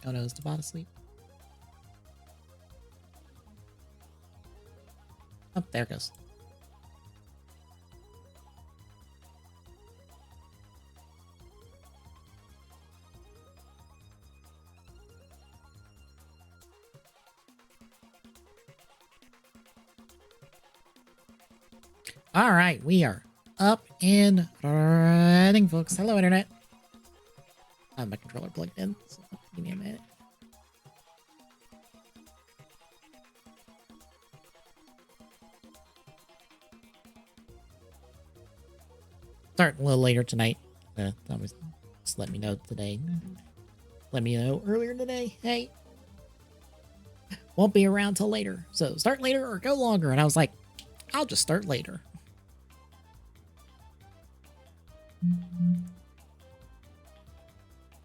Oh no, is the bot asleep? Oh, there it goes. All right, we are up and running, folks. Hello, internet. I have my controller plugged in, so give me a minute. Start a little later tonight. Just let me know today. Let me know earlier today. Hey, won't be around till later. So start later or go longer. And I was like, I'll just start later.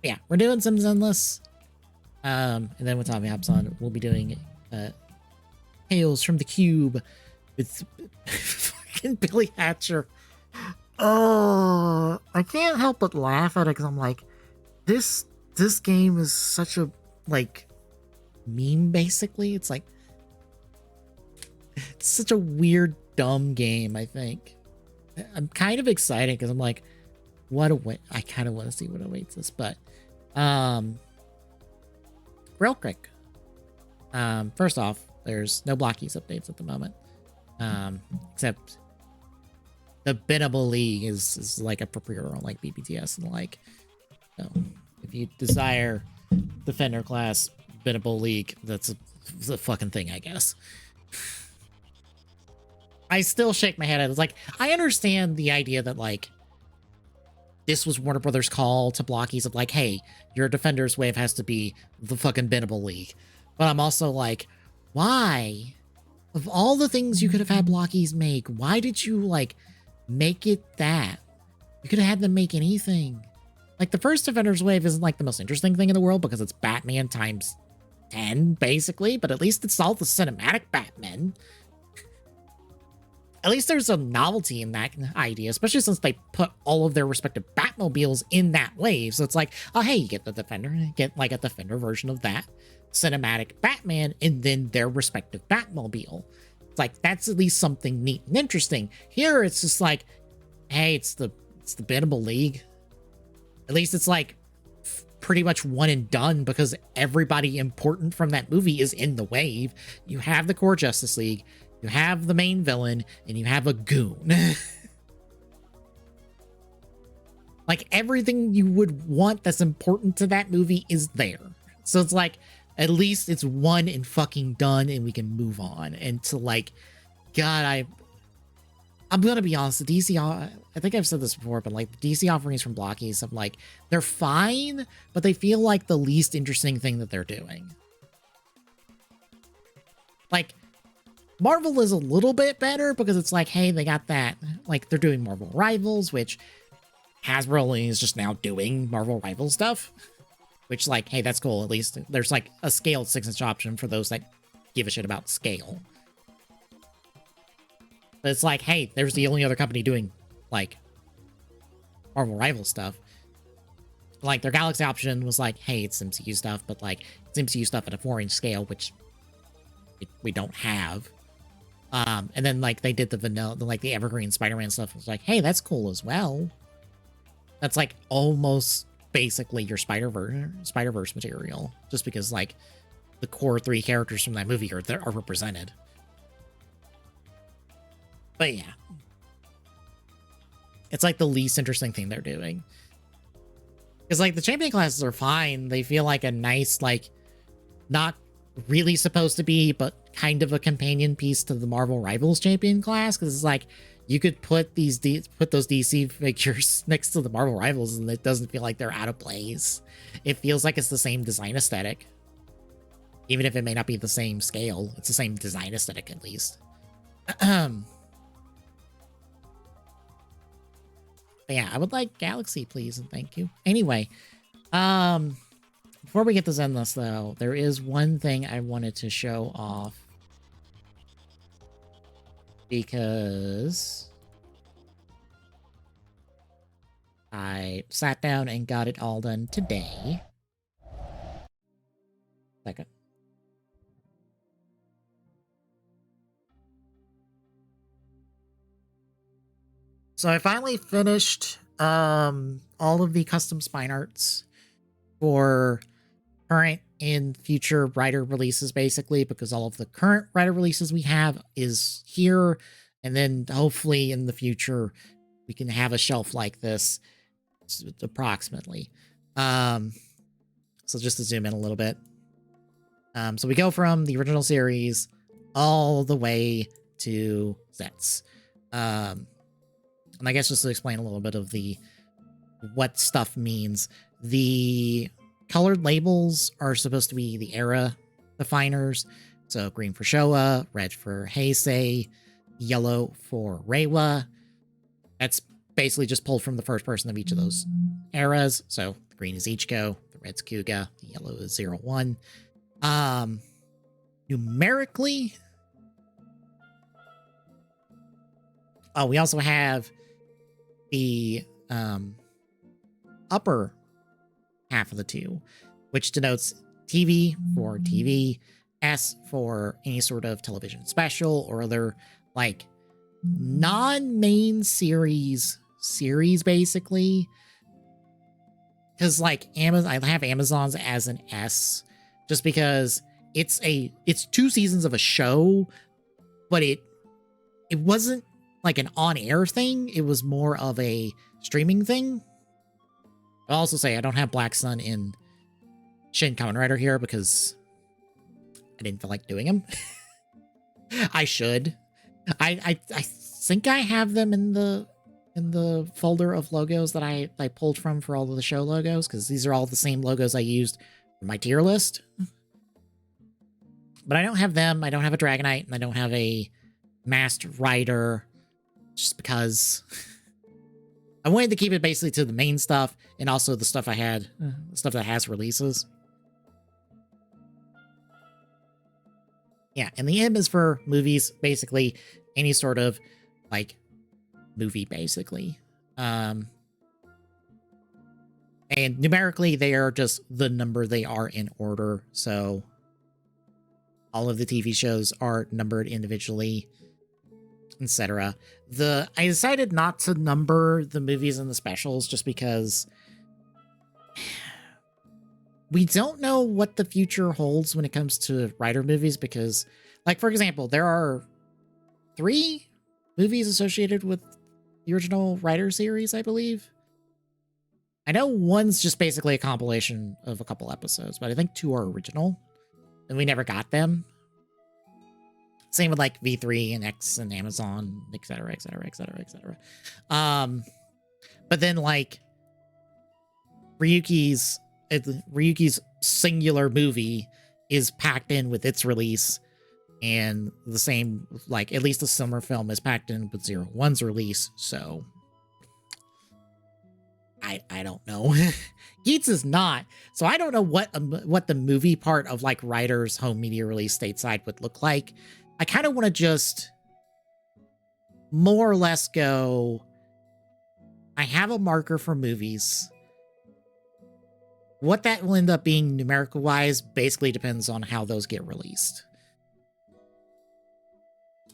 Yeah, we're doing some Zenless. And then when Tommy hops on, we'll be doing Tales from the Cube with fucking Billy Hatcher. Oh, I can't help but laugh at it because I'm like, this game is such a like meme. Basically, it's like it's such a weird, dumb game. I think I'm kind of excited because I'm like, what await? I kind of want to see what awaits us, but real quick. First off, there's no Blockies updates at the moment, except. The biddable league is like a pre-order on like BBTS and like, so if you desire defender class biddable league, that's a fucking thing, I guess. I still shake my head at it. It's like, I understand the idea that like this was Warner Brothers' call to Blockies of like, hey, your defender's wave has to be the fucking biddable league. But I'm also like, why? Of all the things you could have had Blockies make, why did you like make it that? You could have had them make anything. Like the first Defender's Wave isn't like the most interesting thing in the world because it's Batman times 10 basically, but at least it's all the cinematic Batman. At least there's a novelty in that idea, especially since they put all of their respective Batmobiles in that wave. So it's like, oh hey, you get the Defender, get like a Defender version of that cinematic Batman and then their respective Batmobile. Like that's at least something neat and interesting. Here it's just like, hey, it's the biddable league. At least it's like pretty much one and done because everybody important from that movie is in the wave. You have the core Justice League, you have the main villain, and you have a goon. Like everything you would want that's important to that movie is there. So it's like, at least it's one and fucking done and we can move on. And to like, God, I'm gonna be honest, the DC, I think I've said this before, but like the DC offerings from Blockies, I'm like, they're fine, but they feel like the least interesting thing that they're doing. Like, Marvel is a little bit better because it's like, hey, they got that, like they're doing Marvel Rivals, which Hasbro is just now doing Marvel Rivals stuff. Which, like, hey, that's cool. At least there's, like, a scaled 6-inch option for those that give a shit about scale. But it's like, hey, there's the only other company doing, like, Marvel Rival stuff. Like, their Galaxy option was like, hey, it's MCU stuff, but, like, it's MCU stuff at a 4-inch scale, which we don't have. And then, like, they did the vanilla, like, the Evergreen Spider-Man stuff. It was like, hey, that's cool as well. That's, like, almost basically your Spider-Verse material, just because like the core 3 characters from that movie are represented. But yeah, it's like the least interesting thing they're doing, because like the champion classes are fine. They feel like a nice, like, not really supposed to be, but kind of a companion piece to the Marvel Rivals champion class, because it's like You could put those DC figures next to the Marvel Rivals, and it doesn't feel like they're out of place. It feels like it's the same design aesthetic, even if it may not be the same scale. It's the same design aesthetic at least. But yeah, I would like Galaxy, please, and thank you. Anyway, before we get to end this, though, there is one thing I wanted to show off. Because I sat down and got it all done today. Second. So I finally finished all of the custom spine arts for current and future writer releases, basically, because all of the current writer releases we have is here, and then hopefully in the future we can have a shelf like this, approximately. So just to zoom in a little bit. So we go from the original series all the way to Zets. And I guess just to explain a little bit of what stuff means. The colored labels are supposed to be the era definers. So green for Showa, red for Heisei, yellow for Reiwa. That's basically just pulled from the first person of each of those eras. So the green is Ichiko, the red's Kuga, the yellow is 01. Numerically, we also have the upper half of the two, which denotes TV for TV, S for any sort of television special or other like non-main series basically. Because like I have Amazon's as an S just because it's 2 seasons of a show, but it wasn't like an on-air thing. It was more of a streaming thing. I'll also say I don't have Black Sun in Shin Kamen Rider here because I didn't feel like doing them. I should. I think I have them in the folder of logos that I pulled from for all of the show logos, because these are all the same logos I used for my tier list. But I don't have them. I don't have a Dragonite, and I don't have a Masked Rider, just because I wanted to keep it basically to the main stuff and also the stuff I had, stuff that has releases. Yeah, and the M is for movies, basically any sort of like movie, basically. And numerically, they are just the number they are in order. So all of the TV shows are numbered individually, etc. I decided not to number the movies and the specials just because we don't know what the future holds when it comes to writer movies, because, like, for example, there are 3 movies associated with the original writer series, I believe. I know one's just basically a compilation of a couple episodes, but I think 2 are original, and we never got them. Same with like V3 and X and Amazon, etc., etc., etc., etc. But then like Ryuki's singular movie is packed in with its release, and the same, like, at least the summer film is packed in with 01's release. So I don't know. Geats is not, so I don't know what the movie part of like writer's home media release stateside would look like. I kind of want to just more or less go, I have a marker for movies. What that will end up being numerical wise basically depends on how those get released.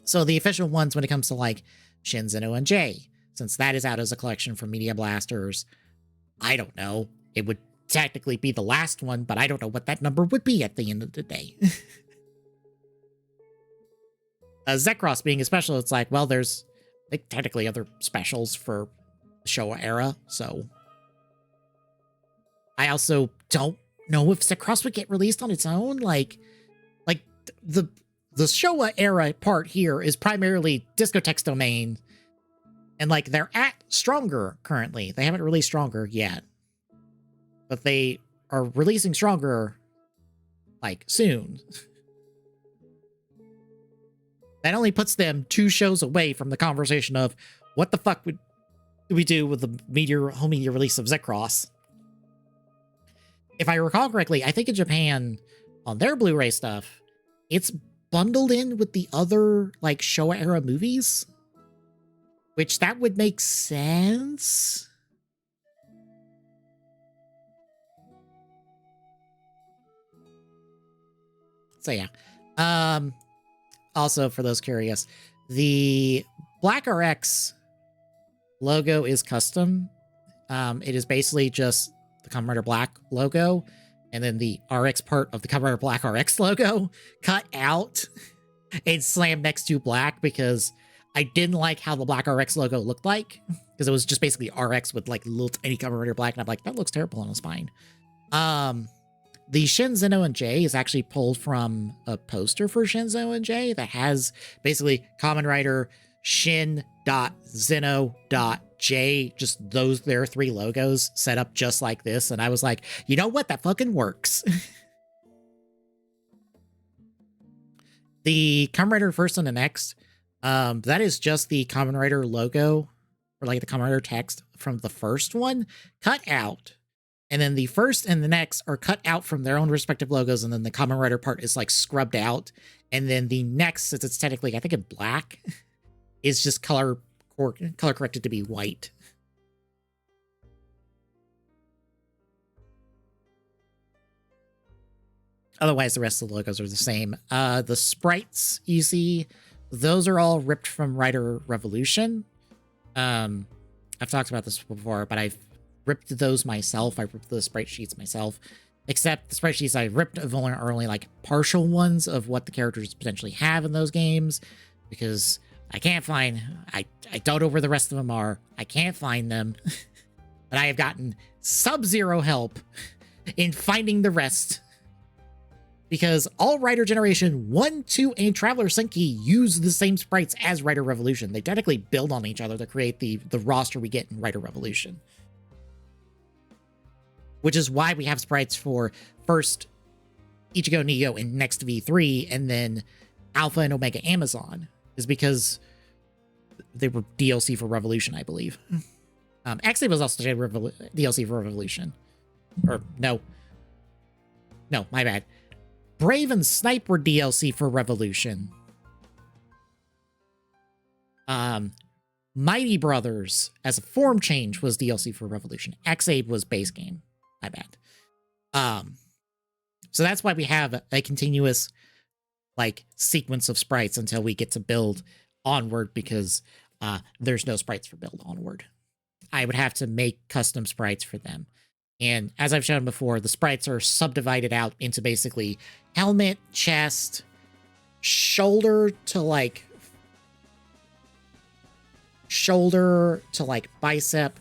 So the official ones when it comes to like Shin Zeno and J, since that is out as a collection from Media Blasters, I don't know. It would technically be the last one, but I don't know what that number would be at the end of the day. Zekros being a special, it's like, well, there's like technically other specials for the Showa era, so I also don't know if Zekros would get released on its own. Like the Showa era part here is primarily Discotex Domain And like they're at Stronger currently. They haven't released Stronger yet. But they are releasing Stronger like soon. That only puts them 2 shows away from the conversation of what the fuck would we do with the home media release of Zekross. If I recall correctly, I think in Japan, on their Blu-ray stuff, it's bundled in with the other like Showa era movies, which that would make sense. So yeah. Also, for those curious, the Black RX logo is custom. It is basically just the Kamen Rider Black logo, and then the RX part of the Kamen Rider Black RX logo cut out and slammed next to black because I didn't like how the Black RX logo looked like, because it was just basically RX with like little tiny Kamen Rider Black, and I'm like, that looks terrible on a spine. The Shin Zeno and J is actually pulled from a poster for Shin Zeno and J that has basically Kamen Rider Shin.Zeno.J, just their 3 logos set up just like this. And I was like, you know what? That fucking works. The Kamen Rider First and the Next, that is just the Kamen Rider logo, or like the Kamen Rider text from the first one cut out. And then the First and the Next are cut out from their own respective logos, and then the Kamen Rider part is like scrubbed out. And then the Next, since it's technically, I think, in black, is just color corrected to be white. Otherwise, the rest of the logos are the same. The sprites you see, those are all ripped from Rider Revolution. I've talked about this before, but I've ripped those myself. I ripped the sprite sheets myself. Except the sprite sheets I ripped are only like partial ones of what the characters potentially have in those games, because I can't find, I don't know where the rest of them are. I can't find them. But I have gotten sub-zero help in finding the rest, because all Rider Generation 1, 2, and Traveler Senki use the same sprites as Rider Revolution. They technically build on each other to create the roster we get in Rider Revolution. Which is why we have sprites for first Ichigo Neo and next V3, and then Alpha and Omega Amazon, is because they were DLC for Revolution, I believe. Actually, it was also DLC for Revolution. Or, no, my bad. Brave and Snipe were DLC for Revolution. Mighty Brothers, as a form change, was DLC for Revolution. X-Aid was base game. My bad. So that's why we have a continuous like sequence of sprites until we get to build Onward, because there's no sprites for build Onward. I would have to make custom sprites for them. And as I've shown before, the sprites are subdivided out into basically helmet, chest, shoulder to like bicep,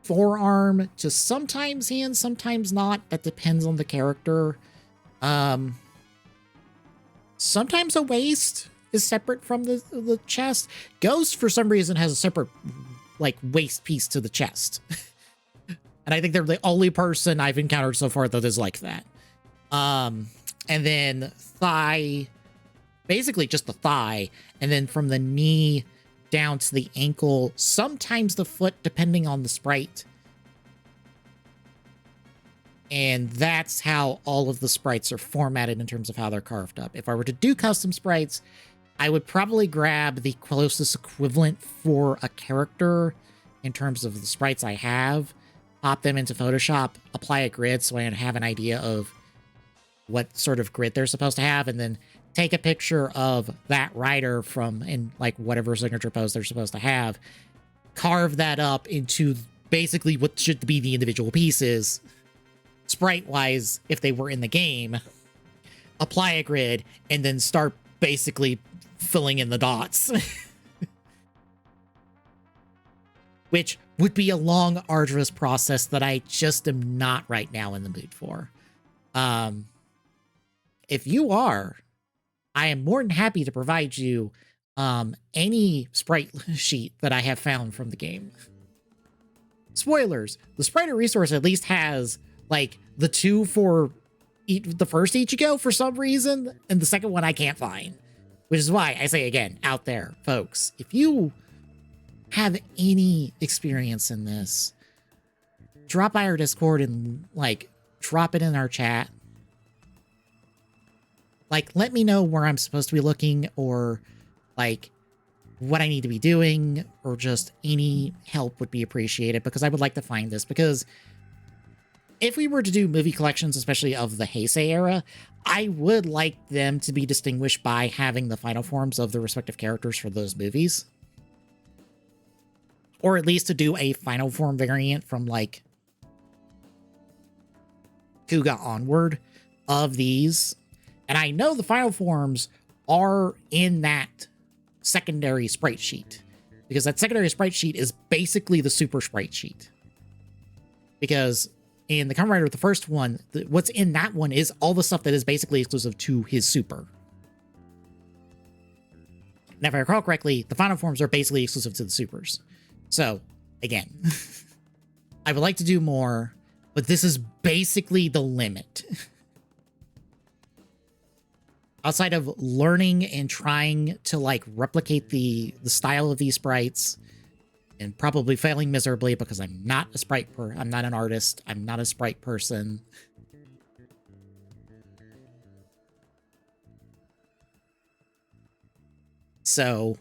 forearm to sometimes hand, sometimes not. That depends on the character. Sometimes a waist is separate from the chest. Ghost, for some reason, has a separate like waist piece to the chest. And I think they're the only person I've encountered so far that is like that. And then thigh, basically just the thigh, and then from the knee down to the ankle, sometimes the foot, depending on the sprite. And that's how all of the sprites are formatted in terms of how they're carved up. If I were to do custom sprites, I would probably grab the closest equivalent for a character in terms of the sprites I have, pop them into Photoshop, apply a grid so I have an idea of what sort of grid they're supposed to have, and then take a picture of that rider from in like whatever signature pose they're supposed to have, carve that up into basically what should be the individual pieces, sprite-wise, if they were in the game, apply a grid, and then start basically filling in the dots. Which would be a long, arduous process that I just am not right now in the mood for. If you are, I am more than happy to provide you any sprite sheet that I have found from the game. Spoilers, the sprite resource at least has like the two for the first Ichigo for some reason, and the second one I can't find. Which is why I say again, out there, folks, if you have any experience in this, drop by our Discord and like drop it in our chat. Like, let me know where I'm supposed to be looking, or like what I need to be doing, or just any help would be appreciated, because I would like to find this. Because if we were to do movie collections, especially of the Heisei era, I would like them to be distinguished by having the final forms of the respective characters for those movies. Or at least to do a final form variant from like Kuga onward of these. And I know the final forms are in that secondary sprite sheet, because that secondary sprite sheet is basically the super sprite sheet. Because in the Kamen Rider, the first one, what's in that one is all the stuff that is basically exclusive to his super. And if I recall correctly, the final forms are basically exclusive to the supers. So, again, I would like to do more, but this is basically the limit. Outside of learning and trying to like replicate the style of these sprites, and probably failing miserably because I'm not a sprite I'm not an artist. I'm not a sprite person. So,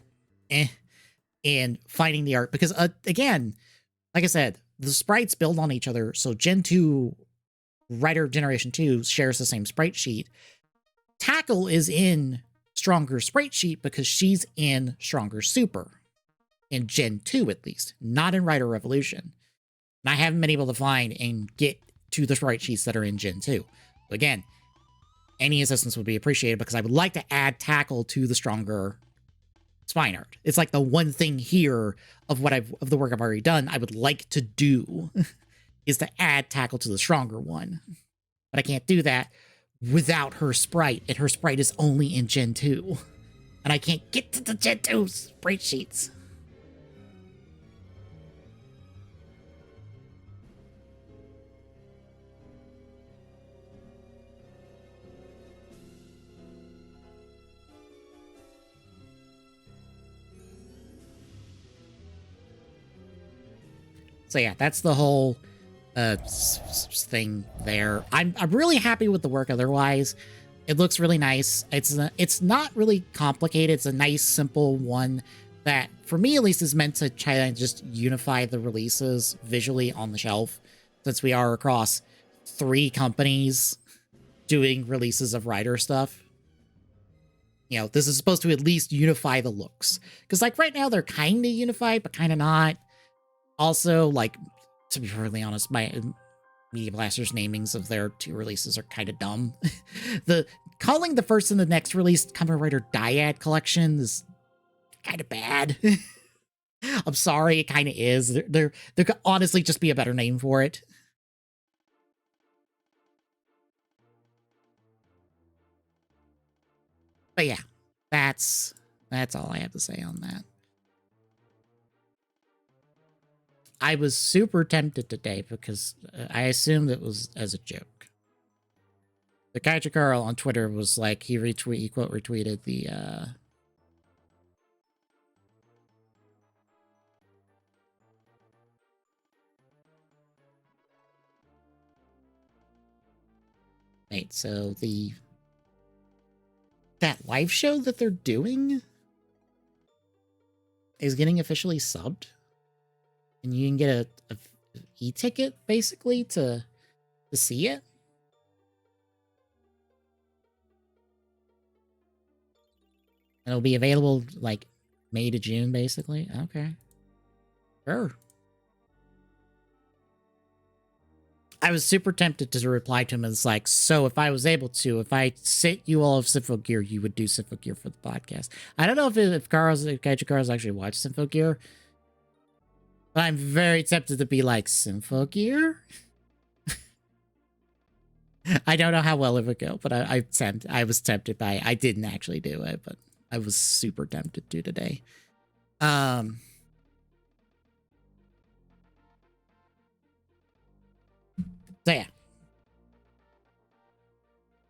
and finding the art, because again, like I said, the sprites build on each other. So Gen 2, Rider Generation 2 shares the same sprite sheet. Tackle is in Stronger sprite sheet because she's in Stronger Super. In Gen 2, at least. Not in Rider Revolution. And I haven't been able to find and get to the sprite sheets that are in Gen 2. So again, any assistance would be appreciated, because I would like to add Tackle to the Stronger spine art. It's like the one thing here of of the work I've already done I would like to do is to add Tackle to the Stronger one. But I can't do that without her sprite, and her sprite is only in Gen 2. And I can't get to the Gen 2 sprite sheets. So yeah, that's the whole thing there. I'm really happy with the work otherwise. It looks really nice. It's not really complicated. It's a nice, simple one that, for me at least, is meant to try to just unify the releases visually on the shelf, since we are across 3 companies doing releases of Rider stuff. You know, this is supposed to at least unify the looks. Because, like, right now they're kind of unified, but kind of not. Also, like, to be perfectly honest, my Media Blaster's namings of their 2 releases are kind of dumb. Calling the first and the next release Kamen Rider Dyad Collection is kind of bad. I'm sorry, it kind of is. There could honestly just be a better name for it. But yeah, that's all I have to say on that. I was super tempted today because I assumed it was as a joke. The Kaiju Carl on Twitter was like, he quote retweeted the wait, so that live show that they're doing is getting officially subbed? And you can get a e-ticket, basically, to see it? And it'll be available, like, May to June, basically? Okay. Sure. I was super tempted to reply to him as like, so if I was able to, if I sent you all of Sympho Gear, you would do Sympho Gear for the podcast. I don't know if Kaiju Carl's actually watched Sympho Gear, but I'm very tempted to be like, Sympho Gear? I don't know how well it would go, but I was tempted by it. I didn't actually do it, but I was super tempted to today. So yeah,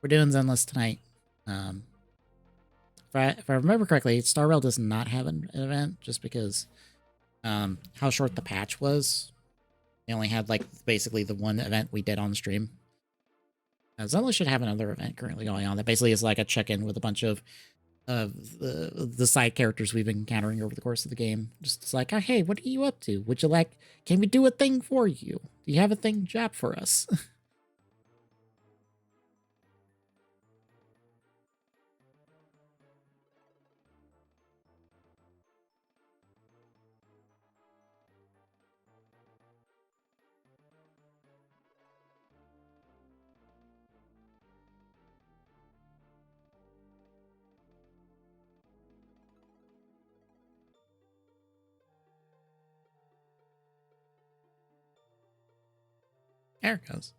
we're doing Zenless tonight. If I remember correctly, Star Rail does not have an event just because how short the patch was. They only had like basically the one event we did on stream. Zenless should have another event currently going on that basically is like a check-in with a bunch of the side characters we've been encountering over the course of the game. Just it's like, oh, hey, what are you up to? Would you like, can we do a thing for you? Do you have a thing job for us? There it goes.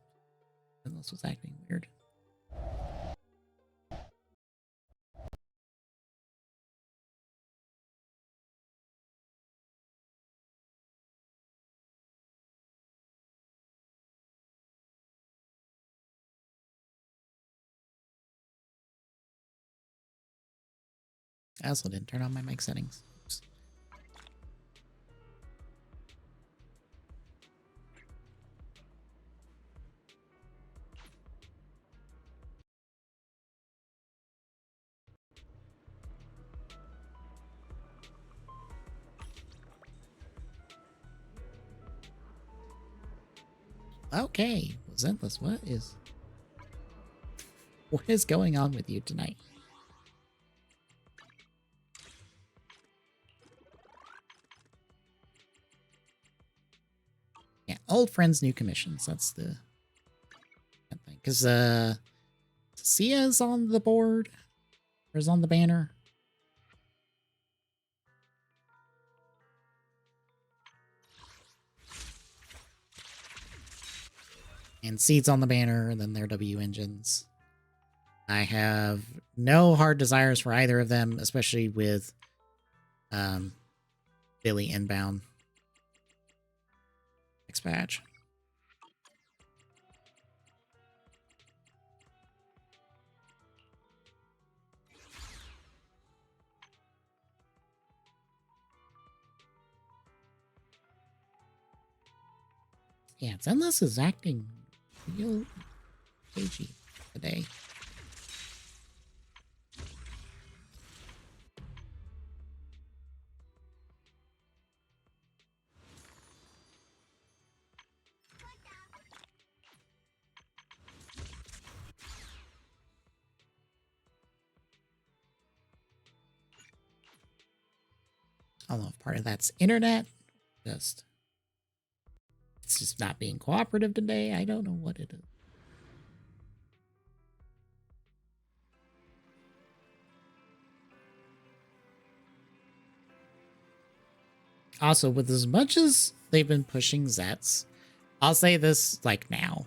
This was acting weird. I also didn't turn on my mic settings. Oops. Okay, Zenless, what is going on with you tonight? Yeah, old friends, new commissions. That's the thing. Because Sia's on the board, or is on the banner. And Seed's on the banner, and then their W engines. I have no hard desires for either of them, especially with Billy inbound. Next patch. Yeah, Zenless is acting real cagey today. I don't know if part of that's internet. It's just not being cooperative today. I don't know what it is. Also, with as much as they've been pushing Zets, I'll say this like now.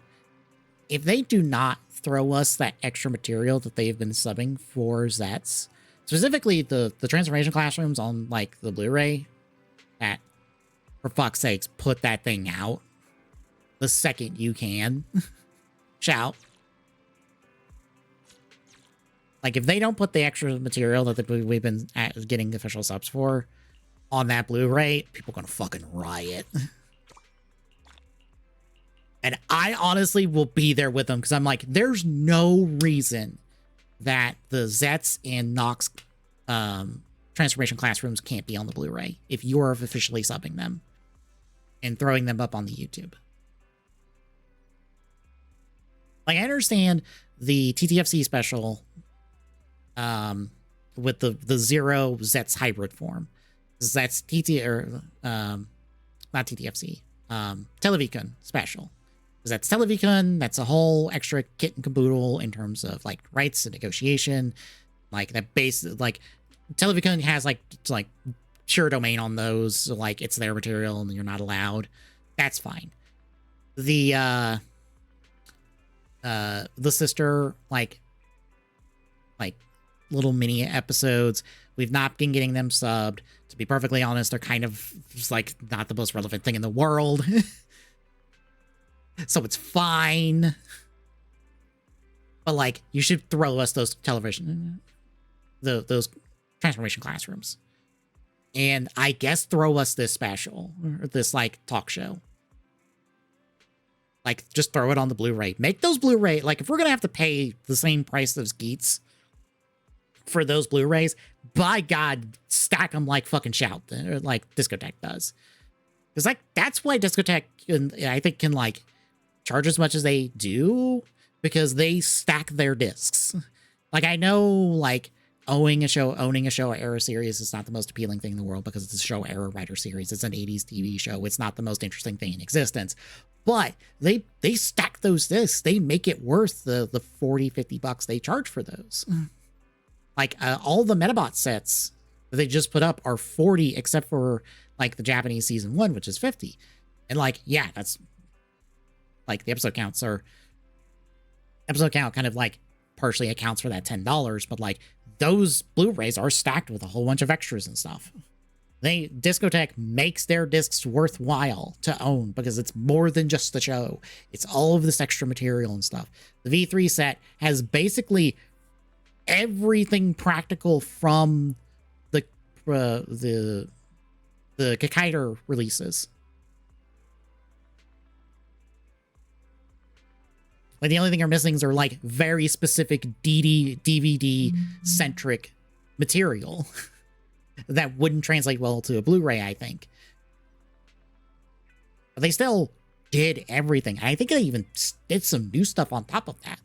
If they do not throw us that extra material that they've been subbing for Zets, specifically the transformation classrooms on like the Blu-ray, that for fuck's sakes, put that thing out the second you can. Shout. Like, if they don't put the extra material that we've been getting official subs for on that Blu-ray, people are gonna fucking riot. And I honestly will be there with them because I'm like, there's no reason that the Zets and Nox transformation classrooms can't be on the Blu-ray if you're officially subbing them and throwing them up on the YouTube. Like, I understand the TTFC special with the Zero Zets hybrid form. That's TT or not TTFC, Televicon special. Because that's Televicon, that's a whole extra kit and caboodle in terms of like rights and negotiation. Like that base, like Televicon has like pure domain on those, so like it's their material and you're not allowed. That's fine. The sister like little mini episodes. We've not been getting them subbed. To be perfectly honest, they're kind of just like not the most relevant thing in the world. So it's fine. But like, you should throw us those television, those transformation classrooms. And I guess throw us this special, or this like talk show. Like, just throw it on the Blu-ray. Make those Blu-ray, like, if we're gonna have to pay the same price as Geats for those Blu-rays, by God, stack them like fucking Shout, or like Discotheque does. Because, like, that's why Discotheque, I think, can, like, charge as much as they do, because they stack their discs. Like, I know, like, owning a show era series is not the most appealing thing in the world because it's a show era writer series. It's an 80s TV show. It's not the most interesting thing in existence. But they stack those discs. They make it worth the 40, 50 bucks they charge for those. Like, all the Metabot sets that they just put up are 40, except for, like, the Japanese season 1, which is 50. And, like, yeah, that's, like, the episode count kind of, like, partially accounts for that $10, but, like, those Blu-rays are stacked with a whole bunch of extras and stuff. Discotheque makes their discs worthwhile to own because it's more than just the show. It's all of this extra material and stuff. The V3 set has basically everything practical from the Kikaider releases. Like, the only thing you're missing are, like, very specific DVD centric material that wouldn't translate well to a Blu-ray, I think. But they still did everything. I think they even did some new stuff on top of that.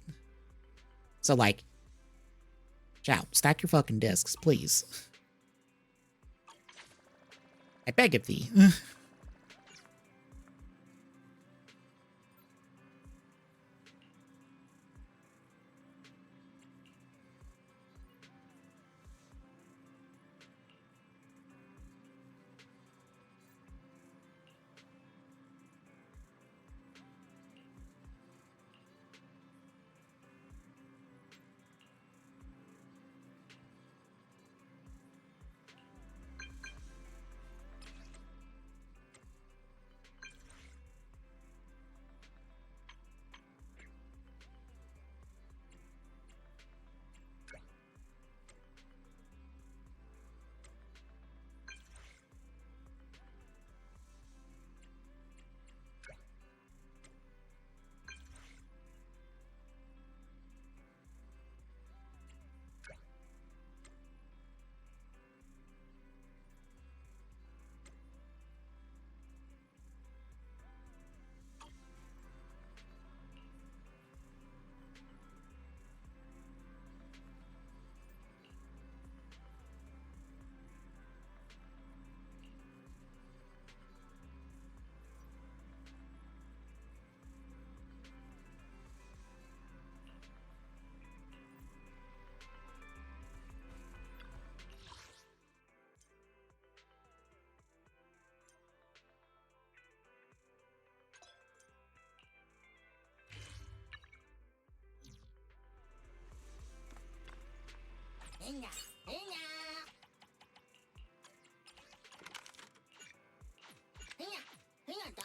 So, like, Shout, stack your fucking discs, please. I beg of thee.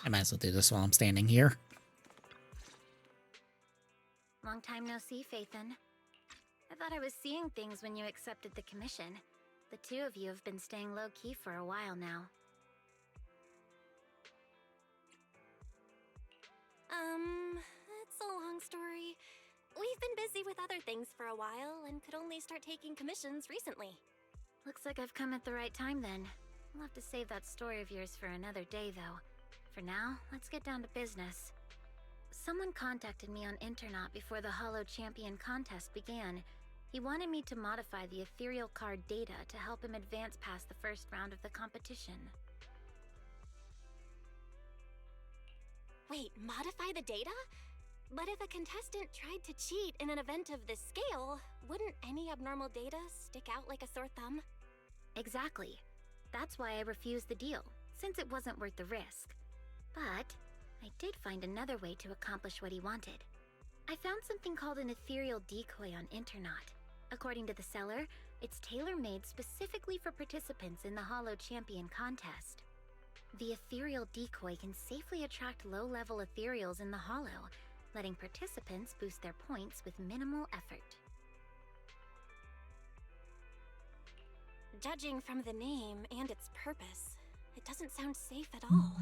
I might as well do this while I'm standing here. Long time no see, Phaethon. I thought I was seeing things when you accepted the commission. The two of you have been staying low-key for a while now. It's a long story. We've been busy with other things for a while and could only start taking commissions recently. Looks like I've come at the right time then. We'll have to save that story of yours for another day, though. For now, let's get down to business. Someone contacted me on Internaut before the Hollow Champion contest began. He wanted me to modify the ethereal card data to help him advance past the first round of the competition. Wait, modify the data? But if a contestant tried to cheat in an event of this scale, wouldn't any abnormal data stick out like a sore thumb? Exactly. That's why I refused the deal, since it wasn't worth the risk. But I did find another way to accomplish what he wanted. I found something called an ethereal decoy on Internaut. According to the seller, it's tailor-made specifically for participants in the Hollow Champion contest. The ethereal decoy can safely attract low-level ethereals in the Hollow, letting participants boost their points with minimal effort. Judging from the name and its purpose, it doesn't sound safe at all.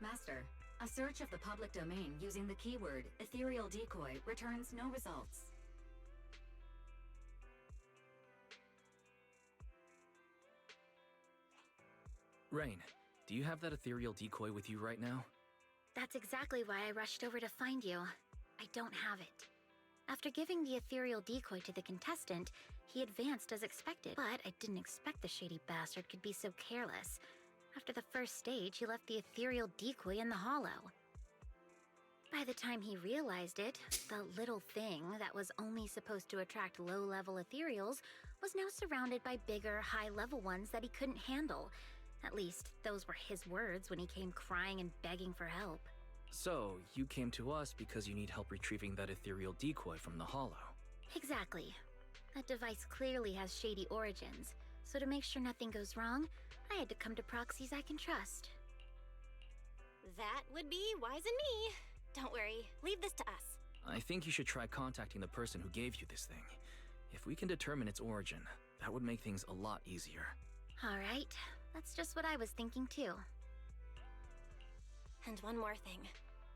Master, a search of the public domain using the keyword ethereal decoy returns no results. Rain, do you have that ethereal decoy with you right now? That's exactly why I rushed over to find you. I don't have it. After giving the ethereal decoy to the contestant, he advanced as expected, but I didn't expect the shady bastard could be so careless. After the first stage, he left the ethereal decoy in the Hollow. By the time he realized it, the little thing that was only supposed to attract low-level ethereals was now surrounded by bigger, high-level ones that he couldn't handle. At least, those were his words when he came crying and begging for help. So, you came to us because you need help retrieving that ethereal decoy from the Hollow. Exactly. That device clearly has shady origins, so to make sure nothing goes wrong, I had to come to proxies I can trust. That would be wise in me. Don't worry, leave this to us. I think you should try contacting the person who gave you this thing. If we can determine its origin, that would make things a lot easier. All right, that's just what I was thinking too. And one more thing.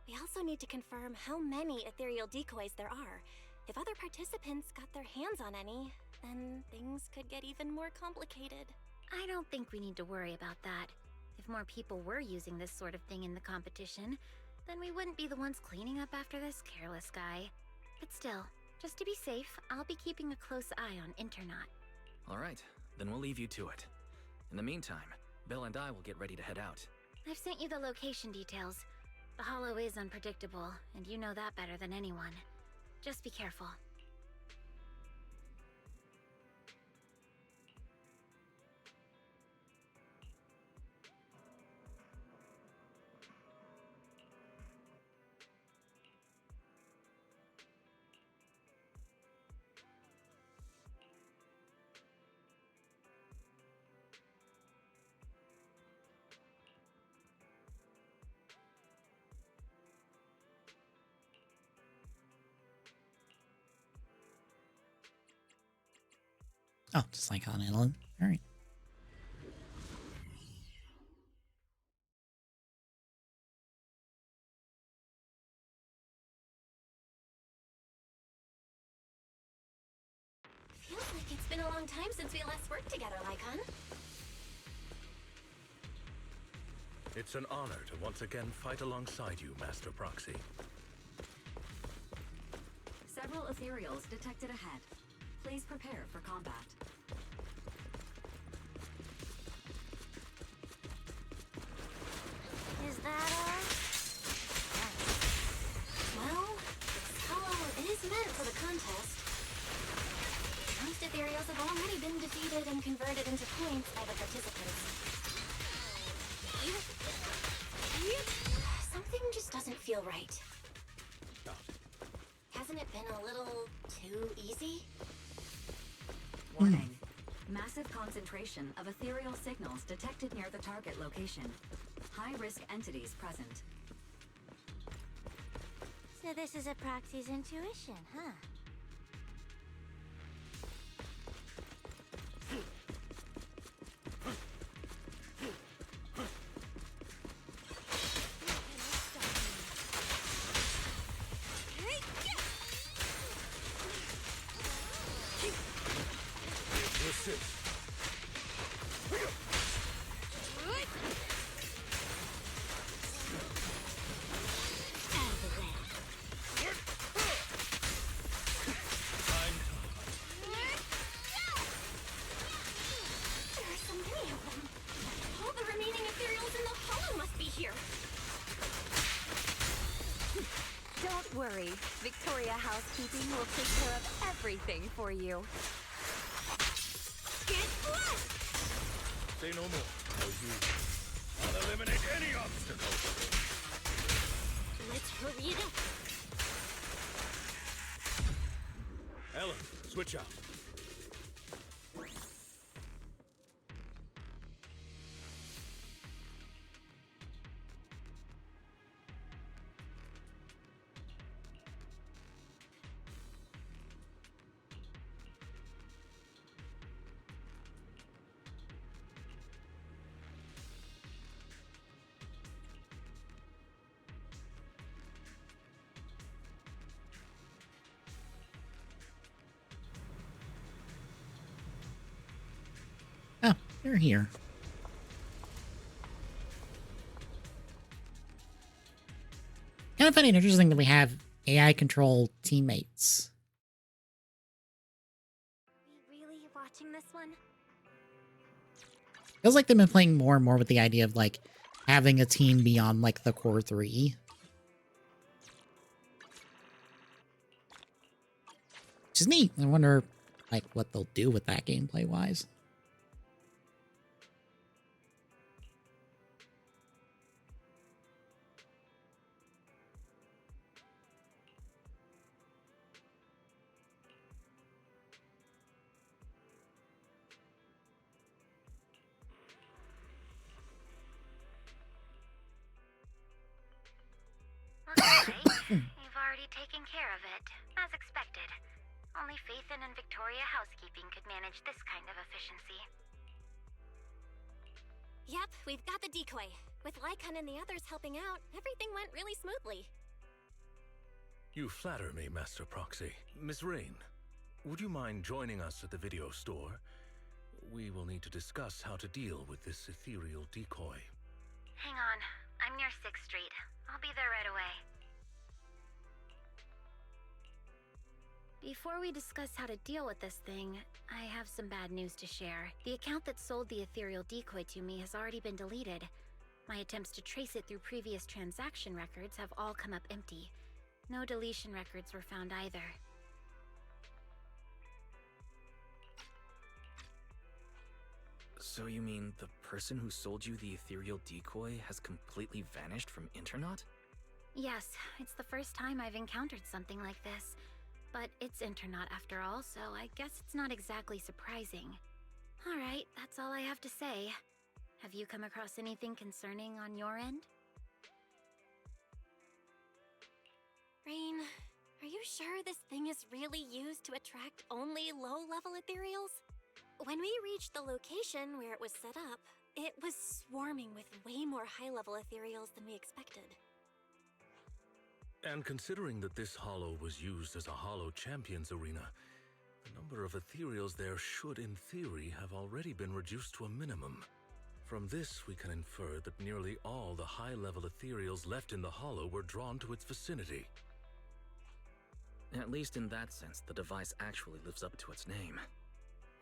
We also need to confirm how many ethereal decoys there are. If other participants got their hands on any, then things could get even more complicated. I don't think we need to worry about that. If more people were using this sort of thing in the competition, then we wouldn't be the ones cleaning up after this careless guy. But still, just to be safe, I'll be keeping a close eye on Internaut. Alright, then we'll leave you to it. In the meantime, Belle and I will get ready to head out. I've sent you the location details. The Hollow is unpredictable, and you know that better than anyone. Just be careful. Oh, just like on Inland. All right. Feels like it's been a long time since we last worked together, Lycon. It's an honor to once again fight alongside you, Master Proxy. Several ethereals detected ahead. Please prepare for combat. Is that all? Well, this Hollow is meant for the contest. Most ethereals have already been defeated and converted into points by the participants. Something just doesn't feel right. Hasn't it been a little too easy? Warning. Massive concentration of ethereal signals detected near the target location. High-risk entities present. So this is a proxy's intuition, huh? Don't worry. Victoria Housekeeping will take care of everything for you. Get blessed! Say no more, or you I'll eliminate any obstacle. Let's hurry it up. Ellen, Switch out. Oh, they're here. Kind of funny and interesting that we have AI control teammates. Are we really watching this one? Feels like they've been playing more and more with the idea of like having a team beyond like the core three. Which is neat. I wonder like what they'll do with that gameplay wise. Okay, you've already taken care of it, as expected. Only Faithin and Victoria Housekeeping could manage this kind of efficiency. Yep, we've got the decoy. With Lycon and the others helping out, everything went really smoothly. You flatter me, Master Proxy. Miss Rain, would you mind joining us at the video store? We will need to discuss how to deal with this ethereal decoy. Hang on, I'm near 6th Street. I'll be there right away. Before we discuss how to deal with this thing, I have some bad news to share. The account that sold the ethereal decoy to me has already been deleted. My attempts to trace it through previous transaction records have all come up empty. No deletion records were found either. So you mean the person who sold you the ethereal decoy has completely vanished from Internet? Yes, it's the first time I've encountered something like this. But it's Internet after all, so I guess it's not exactly surprising. Alright, that's all I have to say. Have you come across anything concerning on your end? Rain, are you sure this thing is really used to attract only low-level ethereals? When we reached the location where it was set up, it was swarming with way more high-level ethereals than we expected. And considering that this hollow was used as a hollow champions arena, the number of ethereals there should, in theory, have already been reduced to a minimum. From this, we can infer that nearly all the high-level ethereals left in the hollow were drawn to its vicinity. At least in that sense, the device actually lives up to its name.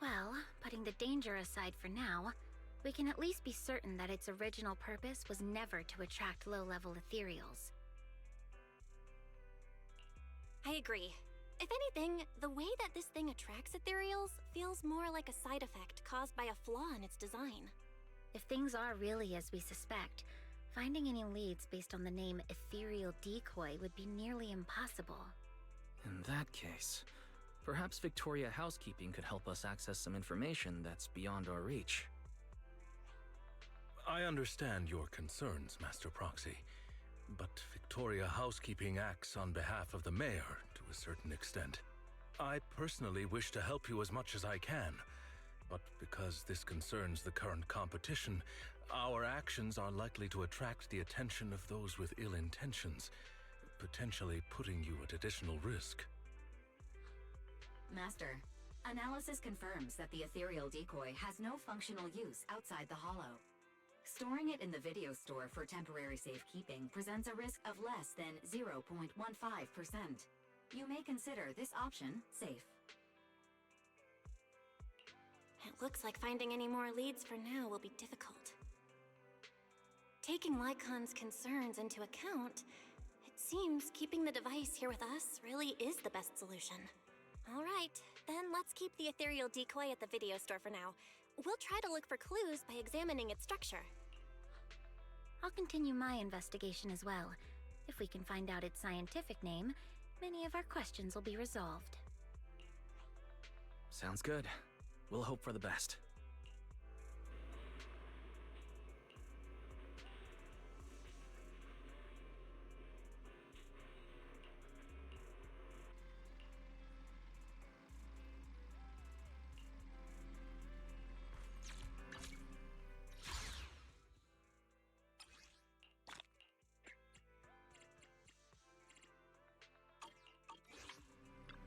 Well, putting the danger aside for now, we can at least be certain that its original purpose was never to attract low-level ethereals. I agree. If anything, the way that this thing attracts ethereals feels more like a side effect caused by a flaw in its design. If things are really as we suspect, finding any leads based on the name Ethereal Decoy would be nearly impossible. In that case, perhaps Victoria Housekeeping could help us access some information that's beyond our reach. I understand your concerns, Master Proxy, but Victoria Housekeeping acts on behalf of the mayor to a certain extent. I personally wish to help you as much as I can, but because this concerns the current competition, our actions are likely to attract the attention of those with ill intentions, potentially putting you at additional risk. Master, analysis confirms that the ethereal decoy has no functional use outside the hollow. Storing it in the video store for temporary safekeeping presents a risk of less than 0.15%. You may consider this option safe. It looks like finding any more leads for now will be difficult. Taking Lycon's concerns into account, it seems keeping the device here with us really is the best solution. Alright, then let's keep the ethereal decoy at the video store for now. We'll try to look for clues by examining its structure. I'll continue my investigation as well. If we can find out its scientific name, many of our questions will be resolved. Sounds good. We'll hope for the best.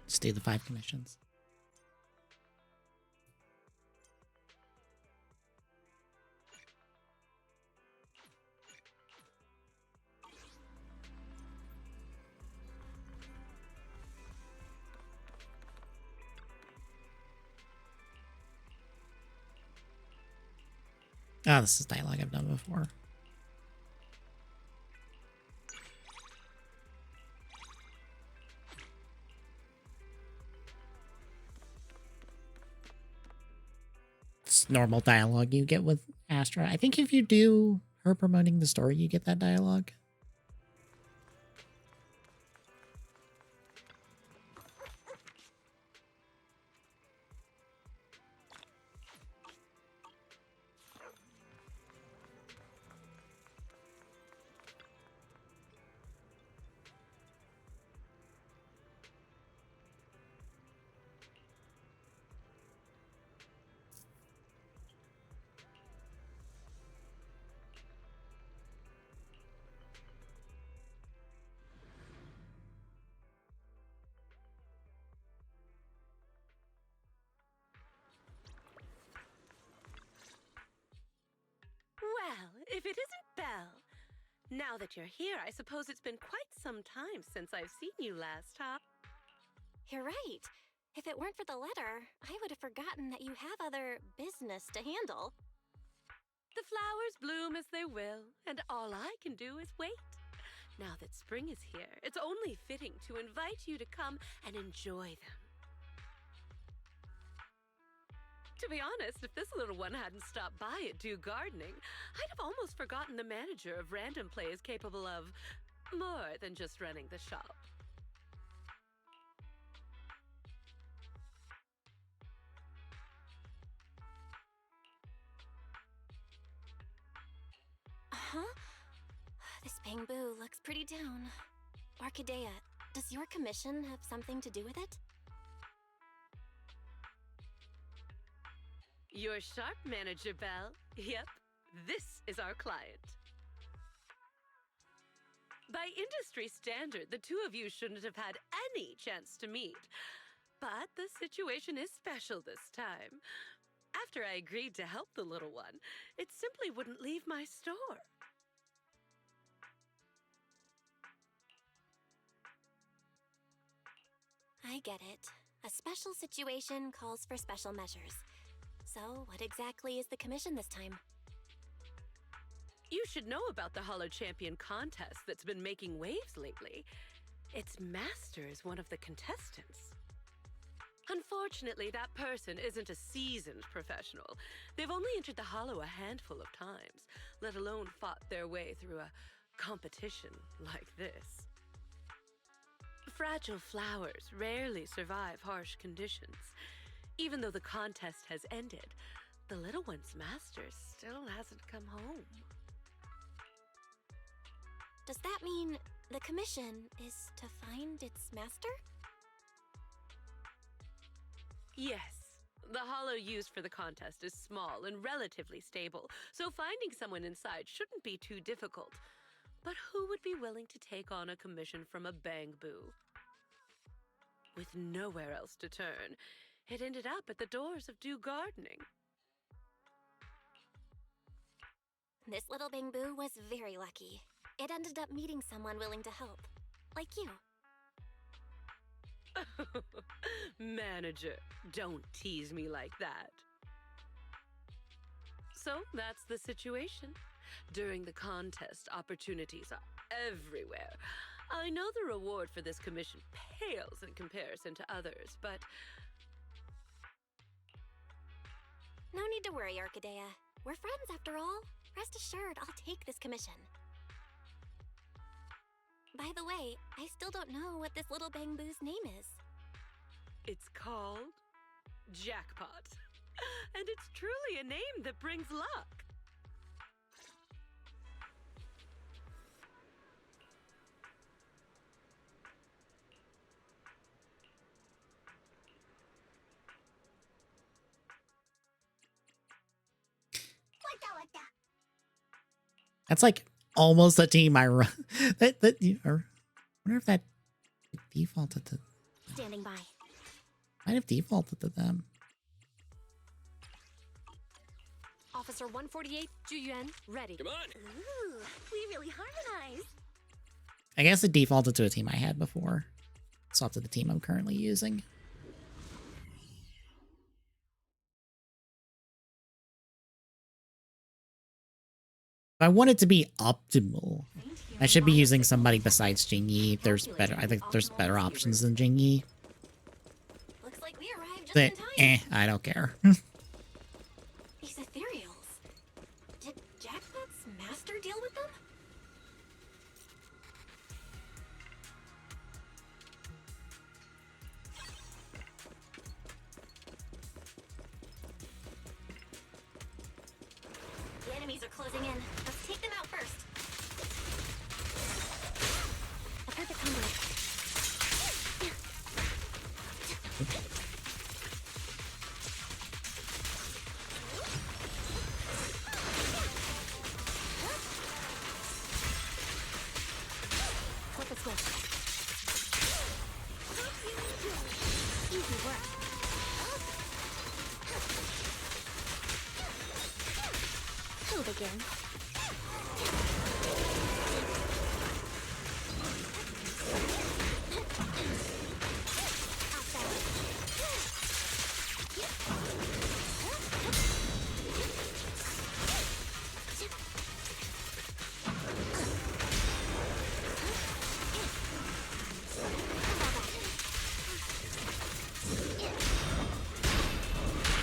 Let's do the 5 commissions. Oh, this is dialogue I've done before. It's normal dialogue you get with Astra. I think if you do her promoting the story, you get that dialogue. Well, if it isn't Belle. Now that you're here, I suppose it's been quite some time since I've seen you last, huh? You're right. If it weren't for the letter, I would have forgotten that you have other business to handle. The flowers bloom as they will, and all I can do is wait. Now that spring is here, it's only fitting to invite you to come and enjoy them. To be honest, if this little one hadn't stopped by at Do Gardening, I'd have almost forgotten the manager of Random Play is capable of more than just running the shop. Huh? This bamboo looks pretty down. Orchidea, does your commission have something to do with it? You're sharp, Manager Belle. Yep, this is our client. By industry standard, the two of you shouldn't have had any chance to meet. But the situation is special this time. After I agreed to help the little one, it simply wouldn't leave my store. I get it. A special situation calls for special measures. So, what exactly is the commission this time? You should know about the Hollow Champion contest that's been making waves lately. Its master is one of the contestants. Unfortunately, that person isn't a seasoned professional. They've only entered the Hollow a handful of times, let alone fought their way through a competition like this. Fragile flowers rarely survive harsh conditions. Even though the contest has ended, the little one's master still hasn't come home. Does that mean the commission is to find its master? Yes. The hollow used for the contest is small and relatively stable, so finding someone inside shouldn't be too difficult. But who would be willing to take on a commission from a bamboo? With nowhere else to turn, it ended up at the doors of Do Gardening. This little bamboo was very lucky. It ended up meeting someone willing to help. Like you. Manager, don't tease me like that. So that's the situation. During the contest, opportunities are everywhere. I know the reward for this commission pales in comparison to others, but... No need to worry, Orchidea. We're friends after all. Rest assured, I'll take this commission. By the way, I still don't know what this little bamboo's name is. It's called Jackpot. And it's truly a name that brings luck. That's like almost a team I run. I wonder if that defaulted to. Standing by. Might have defaulted to them. Officer 148, Juyuan, ready. Come on. Ooh, we really harmonize. I guess it defaulted to a team I had before. Swapped to the team I'm currently using. If I want it to be optimal, I should be using somebody besides Jingyi. There's better. I think there's better options than Jingyi. Looks like we arrived just But in time. I don't care. These ethereals. Did Jackpot's master deal with them? The enemies are closing in. Let's take them out first. A perfect combo. Flip a switch. Easy work. Who'll begin?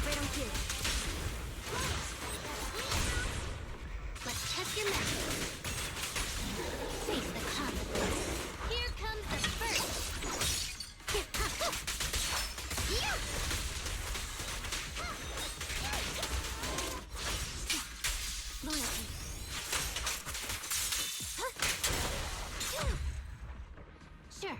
Right on cue. Let's test your magic. Face the consequences. Here comes the first. Loyalty. Sure.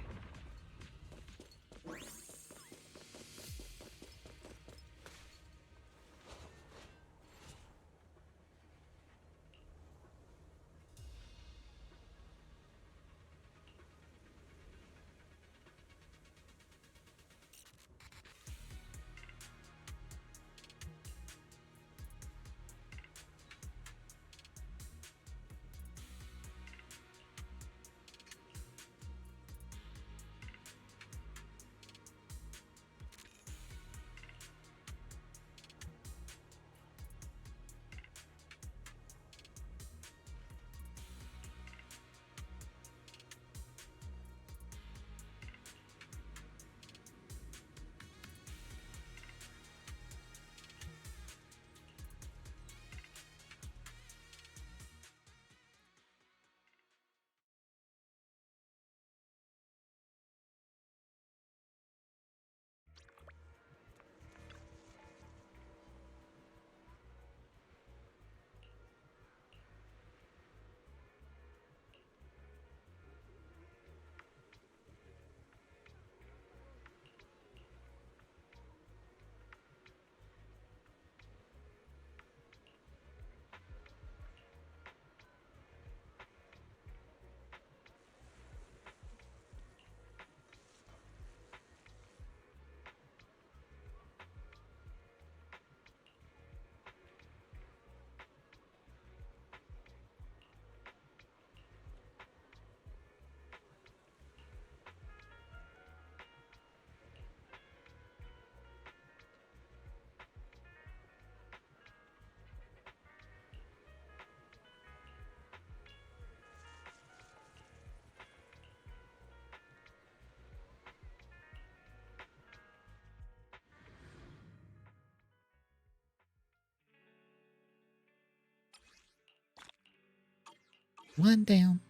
One down.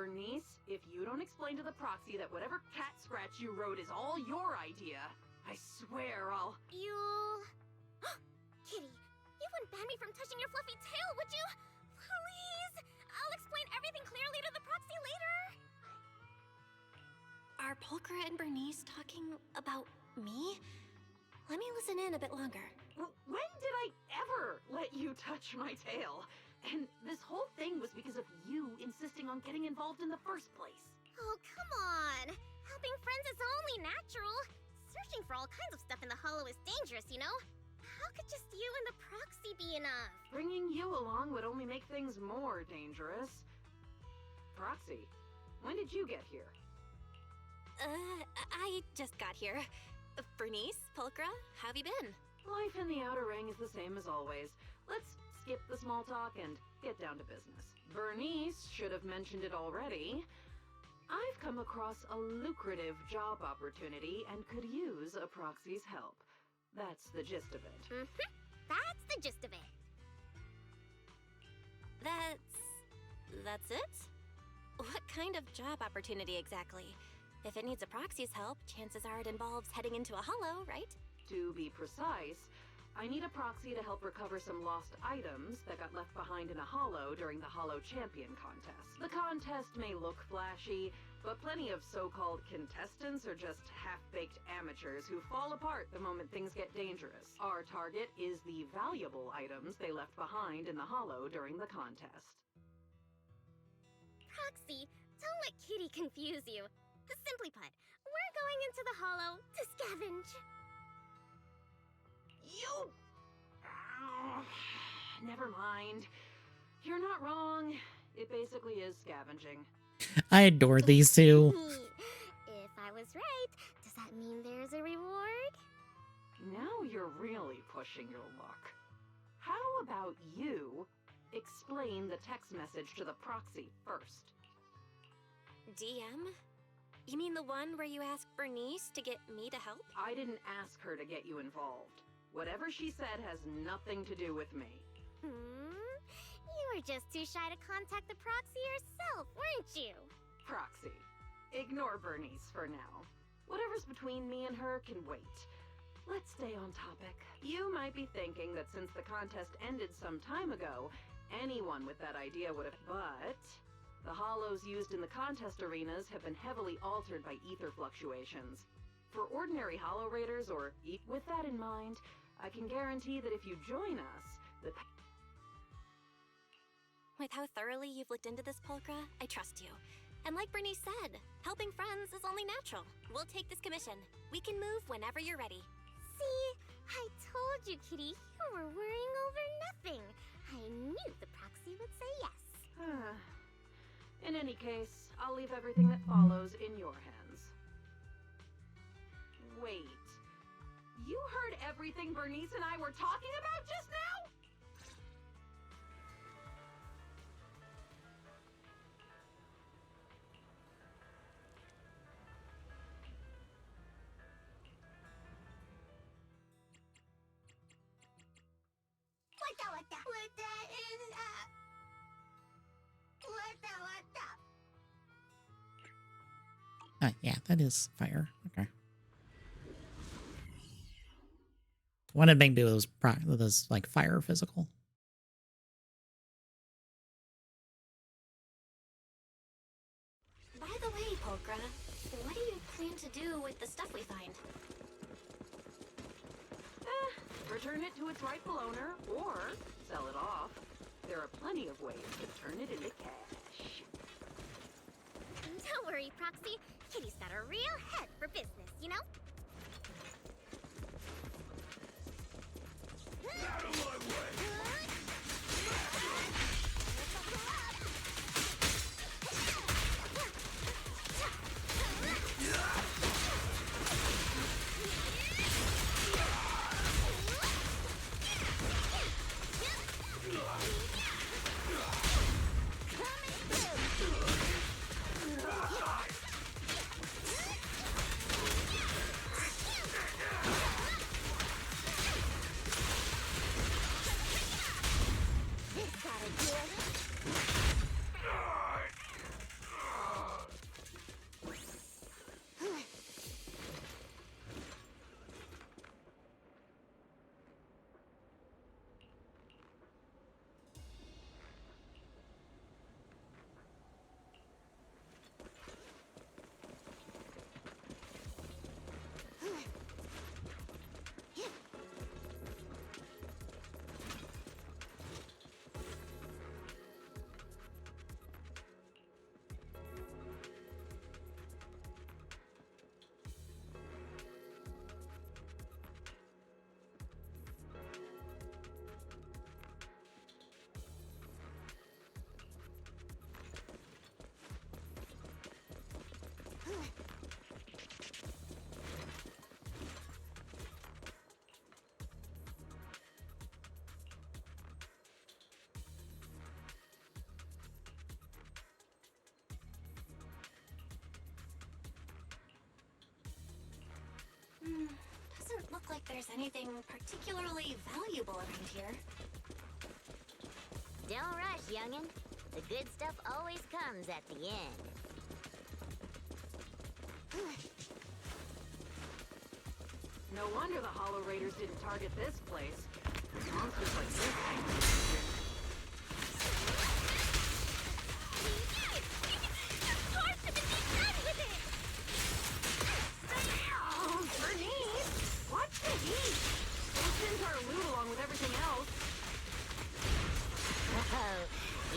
Bernice, if you don't explain to the proxy that whatever cat scratch you wrote is all your idea, I swear I'll... You... Kitty, you wouldn't ban me from touching your fluffy tail, would you? Please! I'll explain everything clearly to the proxy later! Are Pulchra and Bernice talking about me? Let me listen in a bit longer. When did I ever let you touch my tail? And this whole thing was because of you insisting on getting involved in the first place. Oh, come on! Helping friends is only natural. Searching for all kinds of stuff in the Hollow is dangerous, you know? How could just you and the proxy be enough? Bringing you along would only make things more dangerous. Proxy, when did you get here? I just got here. Bernice, Pulchra, how have you been? Life in the Outer Ring is the same as always. Let's skip the small talk and get down to business. Bernice should have mentioned it already. I've come across a lucrative job opportunity and could use a proxy's help. That's the gist of it. Mm-hmm. That's the gist of it. That's it? What kind of job opportunity exactly? If it needs a proxy's help, chances are it involves heading into a hollow, right? To be precise, I need a proxy to help recover some lost items that got left behind in a hollow during the Hollow Champion contest. The contest may look flashy, but plenty of so-called contestants are just half-baked amateurs who fall apart the moment things get dangerous. Our target is the valuable items they left behind in the hollow during the contest. Proxy, don't let Kitty confuse you. Simply put, we're going into the hollow to scavenge. You... Never mind. You're not wrong. It basically is scavenging. I adore these two. If I was right, does that mean there's a reward? Now you're really pushing your luck. How about you explain the text message to the proxy first? DM? You mean the one where you asked Bernice to get me to help? I didn't ask her to get you involved. Whatever she said has nothing to do with me. You were just too shy to contact the proxy yourself, weren't you? Proxy, ignore Bernice for now. Whatever's between me and her can wait. Let's stay on topic. You might be thinking that since the contest ended some time ago, anyone with that idea would have... But... the hollows used in the contest arenas have been heavily altered by ether fluctuations. For ordinary hollow raiders, or with that in mind, I can guarantee that if you join us, the... With how thoroughly you've looked into this, Pulchra, I trust you. And like Bernice said, helping friends is only natural. We'll take this commission. We can move whenever you're ready. See? I told you, Kitty. You were worrying over nothing. I knew the proxy would say yes. In any case, I'll leave everything that follows in your hands. Wait. You heard everything Bernice and I were talking about just now? Yeah, that is fire. Okay. What did Bing do with those like fire physical? By the way, Pulchra, what do you plan to do with the stuff we find? Return it to its rightful owner, or sell it off. There are plenty of ways to turn it into cash. Don't worry, Proxy. Kitty's got a real head for business, you know? Out of my way! there's anything particularly valuable around here. Don't rush, youngin'. The good stuff always comes at the end. No wonder the Hollow Raiders didn't target this place. Monsters like this can't be here. Oh, Bernice! Watch the heat! We'll send our loot along with everything else. Whoa,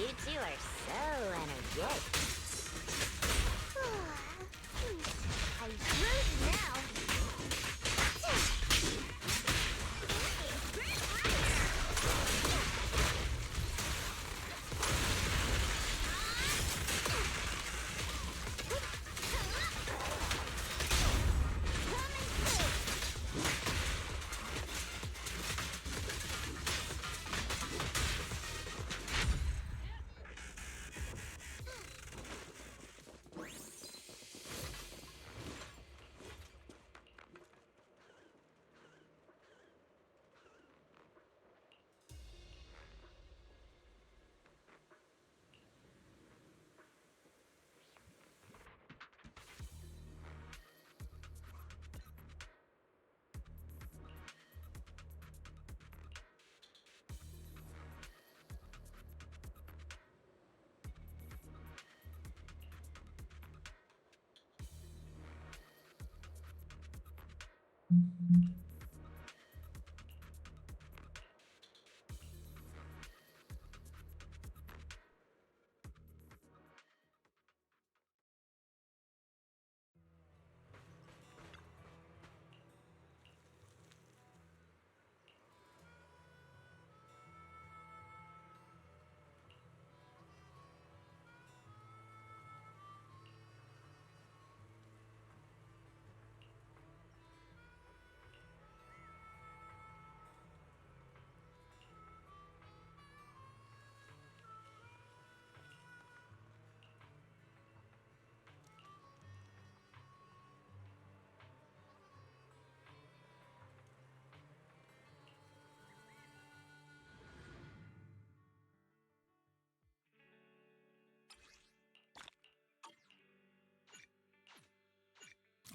you two are so energetic. I'm frozen now.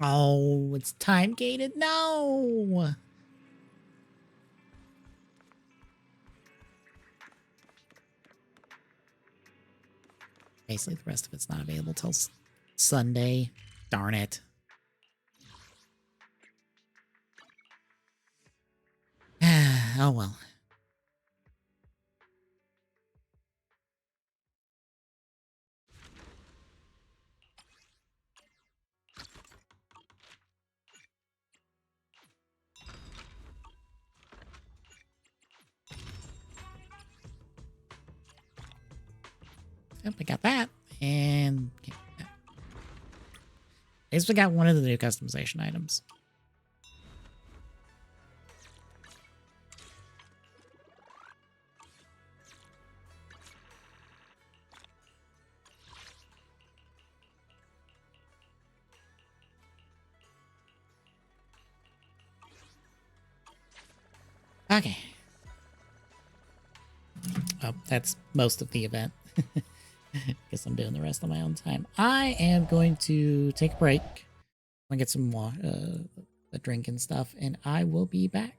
Oh, it's time gated. No. Basically, the rest of it's not available till Sunday. Darn it. Oh well. Yep, I got that. And okay, yeah. At least we got one of the new customization items. Okay. Oh, that's most of the event. Guess I'm doing the rest on my own time. I am going to take a break. I'm gonna get some a drink and stuff, and I will be back.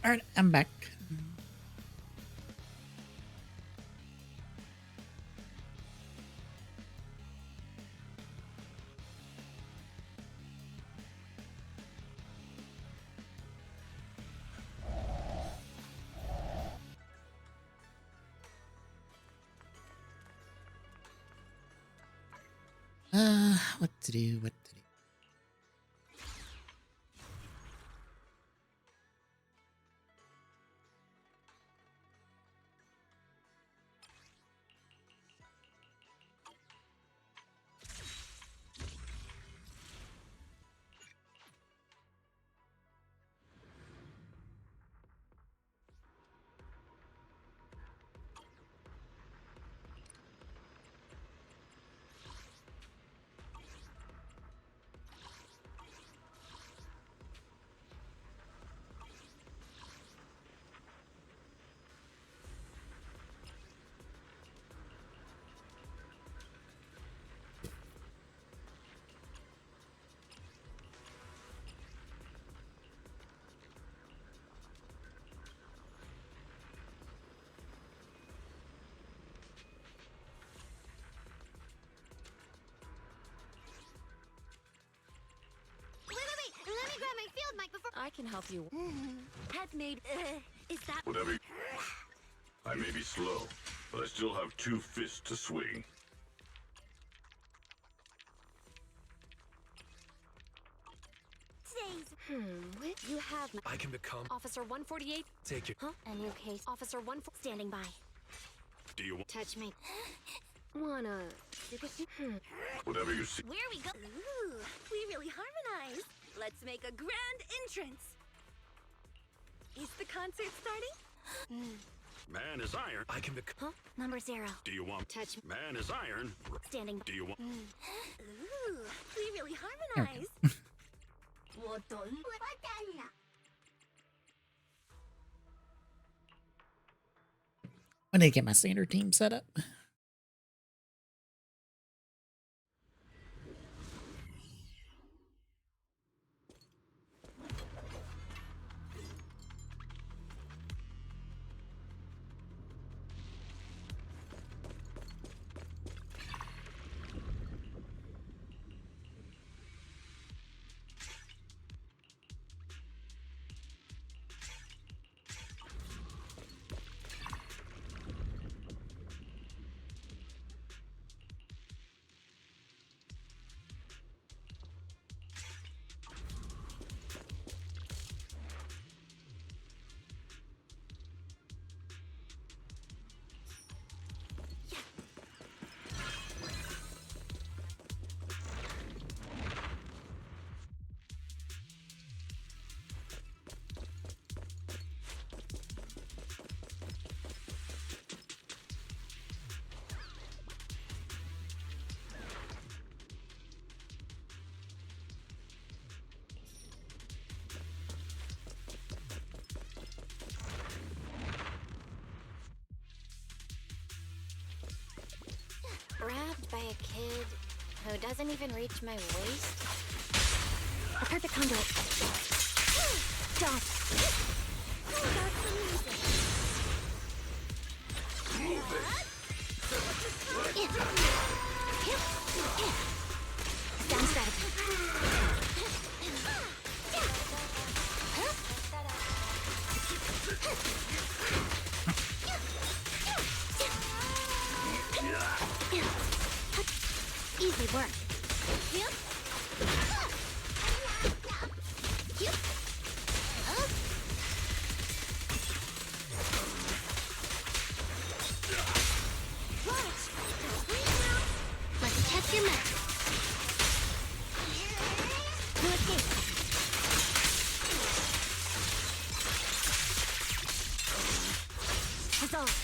All right, I'm back. What to do? What to do? Wait, let me grab my field mic before. I can help you. Head made. Is that Whatever. I may be slow, but I still have 2 fists to swing. You have I can become. Officer 148. Take your. Huh? A new case. Officer 1 standing by? Do you want Touch me. wanna. whatever you see? Where we go? Ooh, we really harmonize. Let's make a grand entrance. Is the concert starting? Man is iron. I can become. Huh? Number 0. Do you want Touch me. Man is iron. Standing. Do you want Ooh, we really harmonize. I need to get my standard team set up. Grabbed by a kid who doesn't even reach my waist. A perfect conduit. Stop. Oh, that's amazing. Down strategy. Easy work. Let's test your magic. No escape. Dissolve.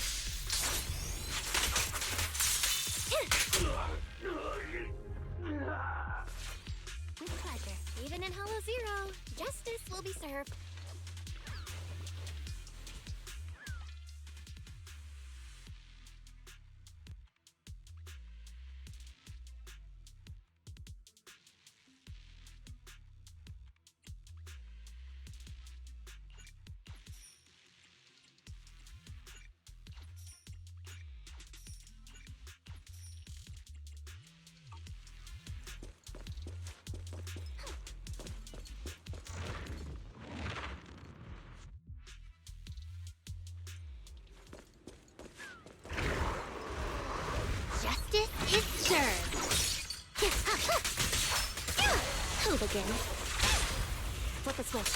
With pleasure. Even in Hollow Zero, justice will be served. served. Who begins? Flip a switch.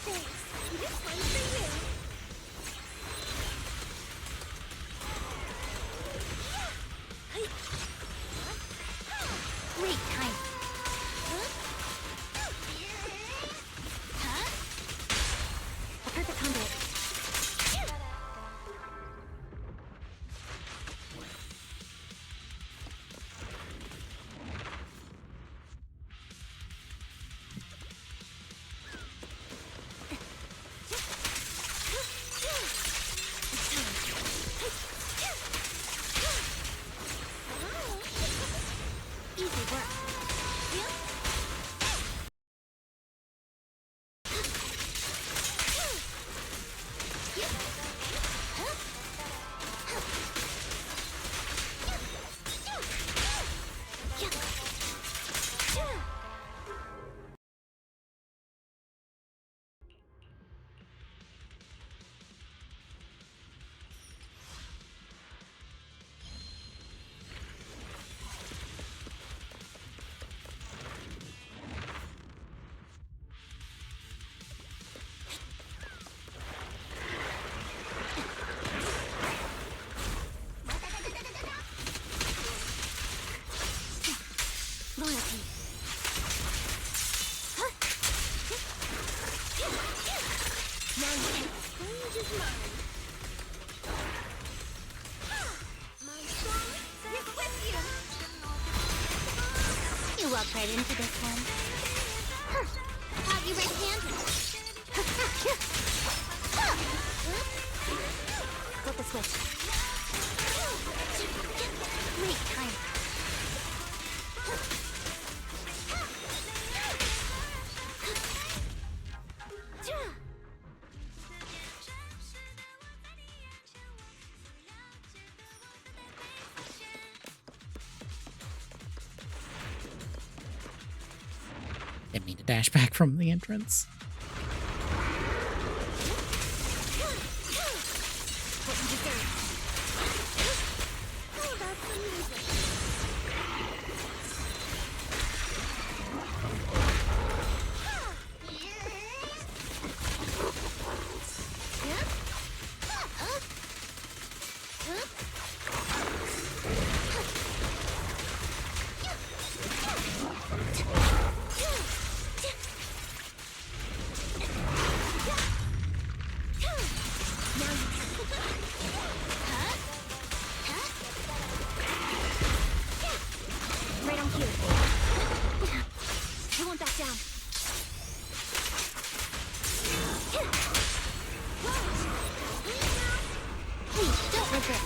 Thanks. This one's for you. Great time. A perfect conduit. Easy work. Loyalty. Now you can stage is mine. My song is with you. You walked right into this one. Thought you red-handed. Flip the switch. Great time. Didn't mean to dash back from the entrance. What you deserve. Oh, that's amazing. Right on cue. I won't back down. Please, don't regret.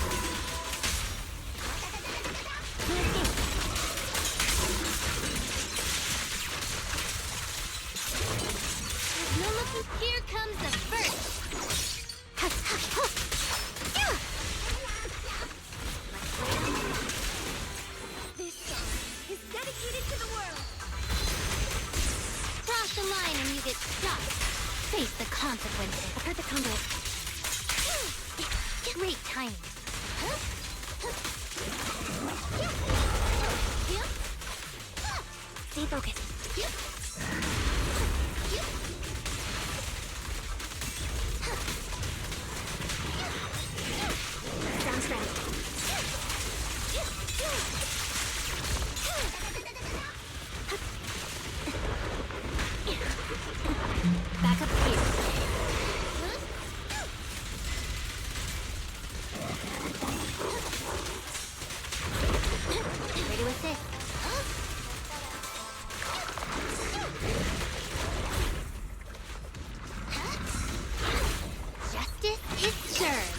No escape. There's no looking. Here comes the first. This song is dedicated to the world. Cross the line and you get stopped. Face the consequences. A perfect conduit. Great timing. Stay focused. Sound strategy. Back up here. Ready with this. Justice is served.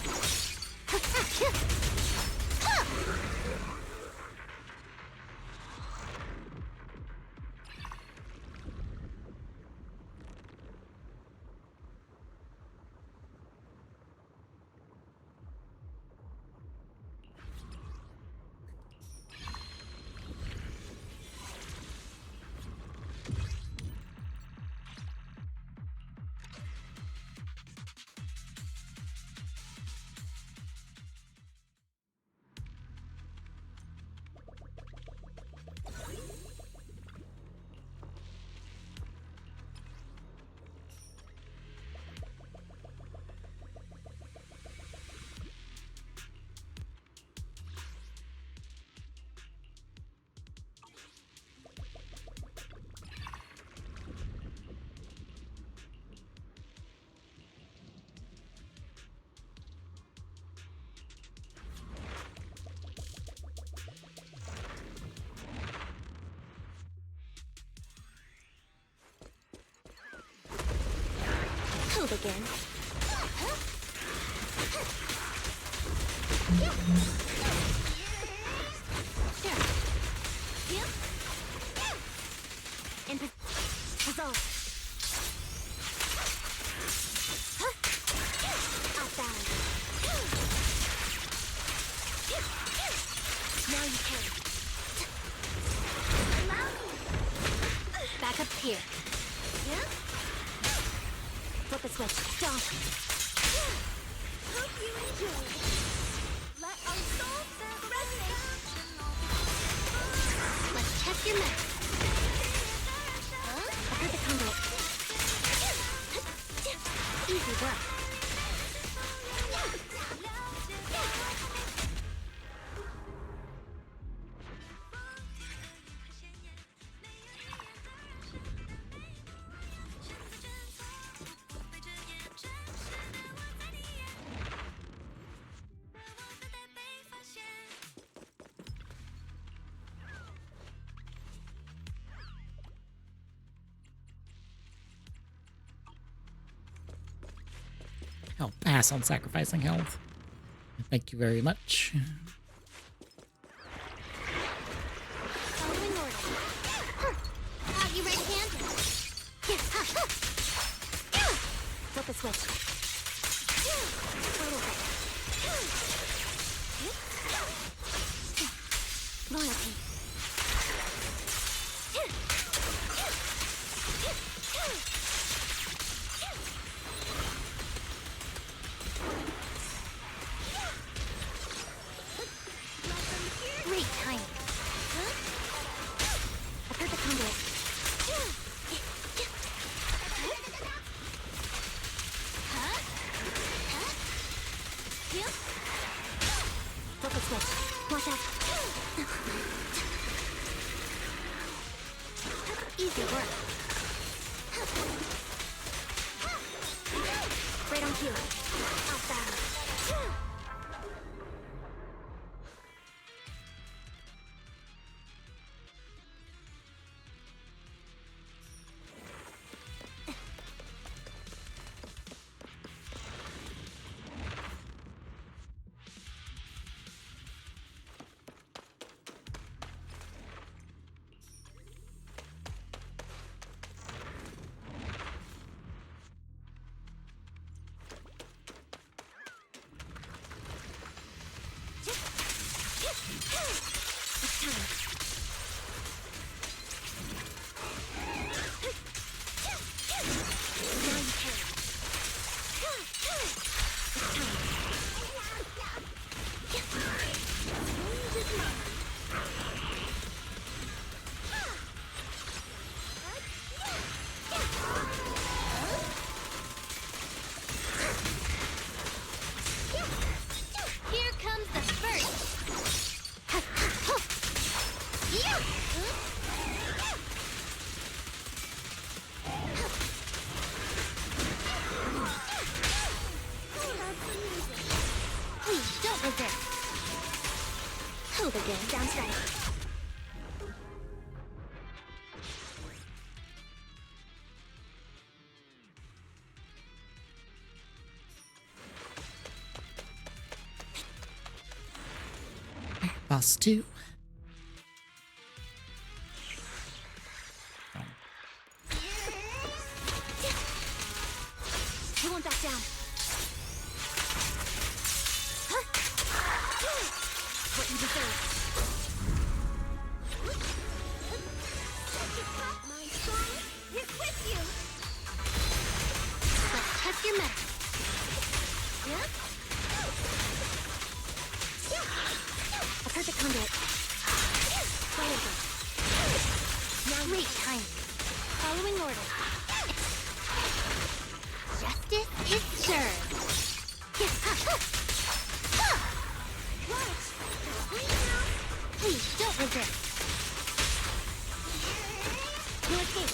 Hold again. Sure. In resolve. Off balance. Now you can. Allow me. Back up here. Flip a switch. Stop. Hope you enjoy. Let our souls resonate. Let's test your math. Huh? I heard the combo. Easy work. I'll pass on sacrificing health. Thank you very much. Following order. Are you ready-handed? Flip a switch. Loyalty. Great timing. I've heard the combo. Flip a switch. Watch out. Easy work. Right on cue. Off balance. Here comes the first. Please don't resist. Hold again, down strike. Boss 2. You won't back down. What you deserve. My soul is with you. Let's test your metal. I've heard the conduit. Right over. Now great timing. Following order. Justice is served. Watch. Please don't resist. No escape.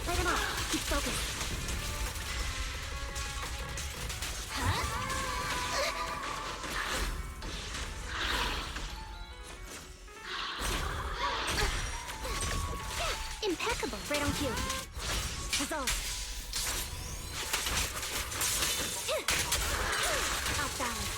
Light him off. Keep focused. Q. Dissolve. Off balance.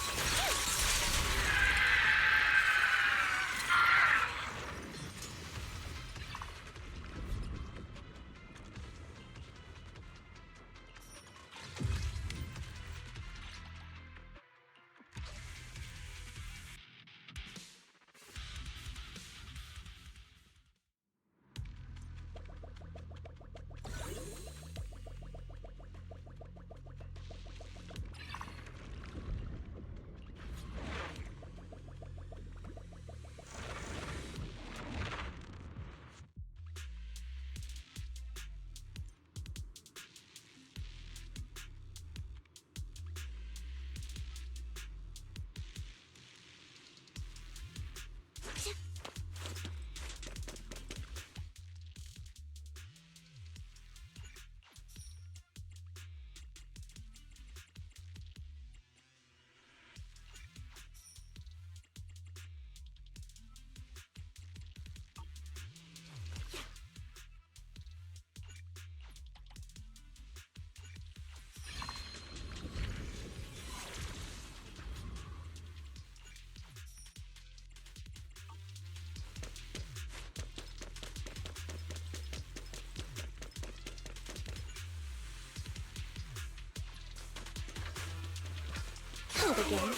Hold again.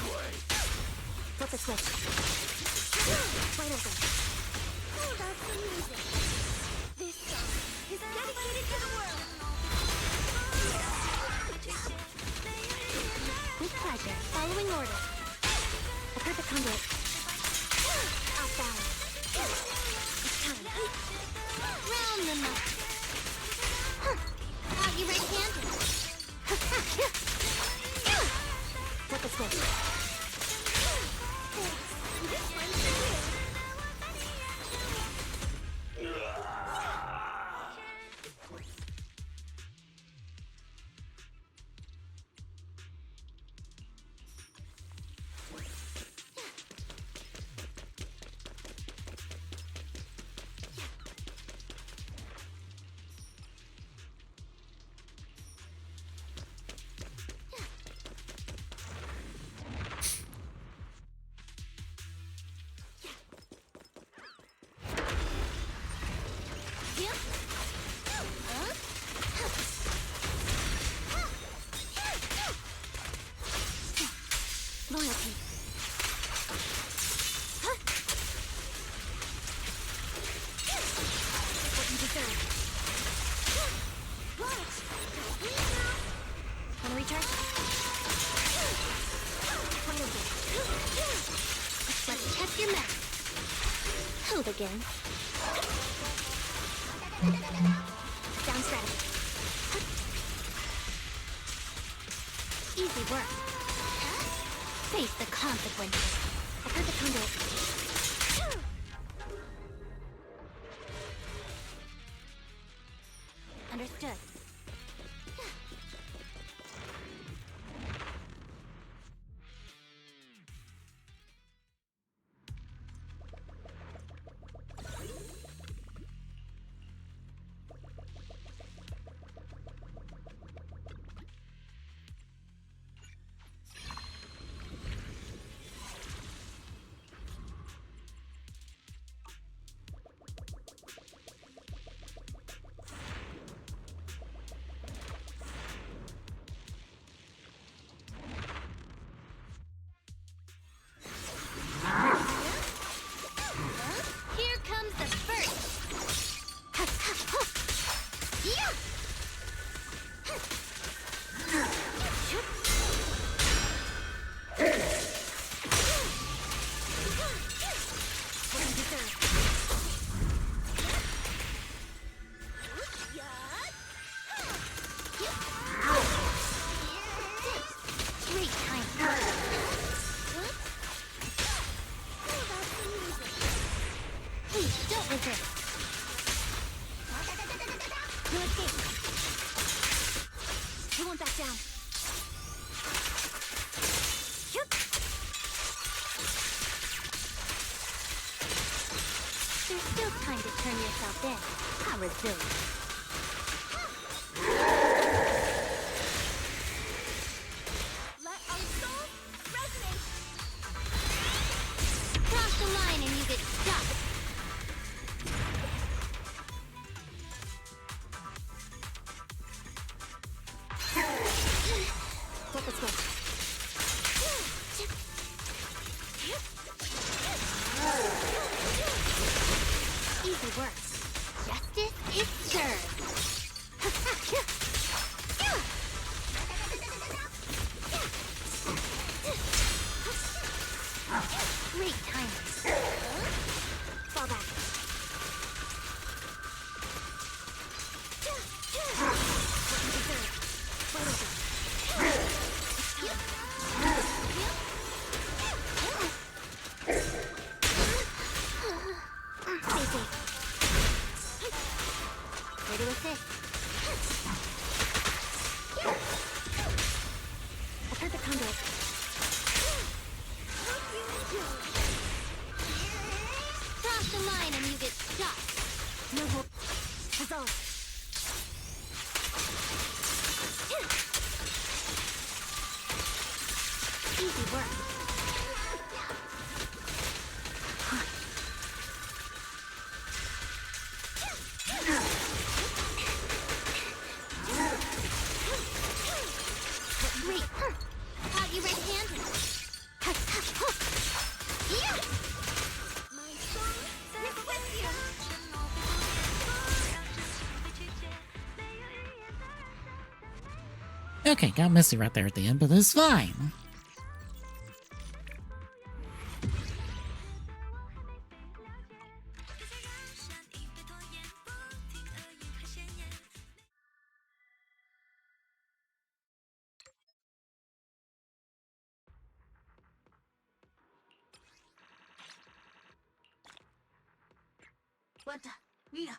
Flip the switch. Wide open. Oh, that's amazing. This song is dedicated to the world. With pleasure, following orders. A perfect conduit. Off balance. It's time. Round the knot. Are you right-handed? Flip the switch. This one's for you. Loyalty. What you deserve. Watch. Wanna recharge? Let's test your math. Hold again. Down strategy. Easy work. Face the consequences. I heard the conduit. Understood. There's still time to turn yourself in. How resilient. switch. Easy work. Justice is served. Great timing. Fall back. What you deserve. Wait over. Stay safe. Here to assist. A perfect conduit. Cross the line and you get shot. No hope. Resolve. Easy work. Great. Caught you red-handed. Yeah. My soul says with you. Okay, got messy right there at the end, but it's fine. What? Yeah.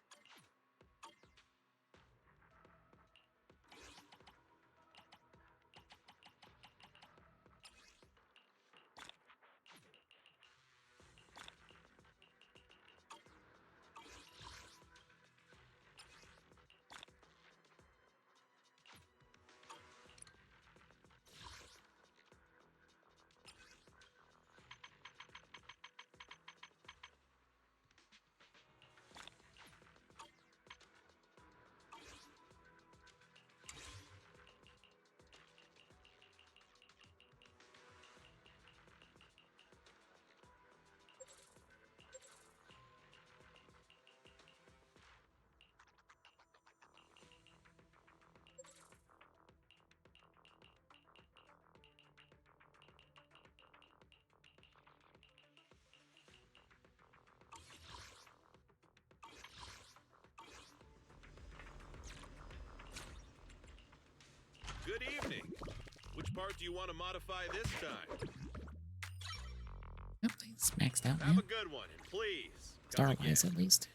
Good evening. Which part do you want to modify this time? Yep, it's maxed out Have now. a good one, and please. come Starlights again. at least.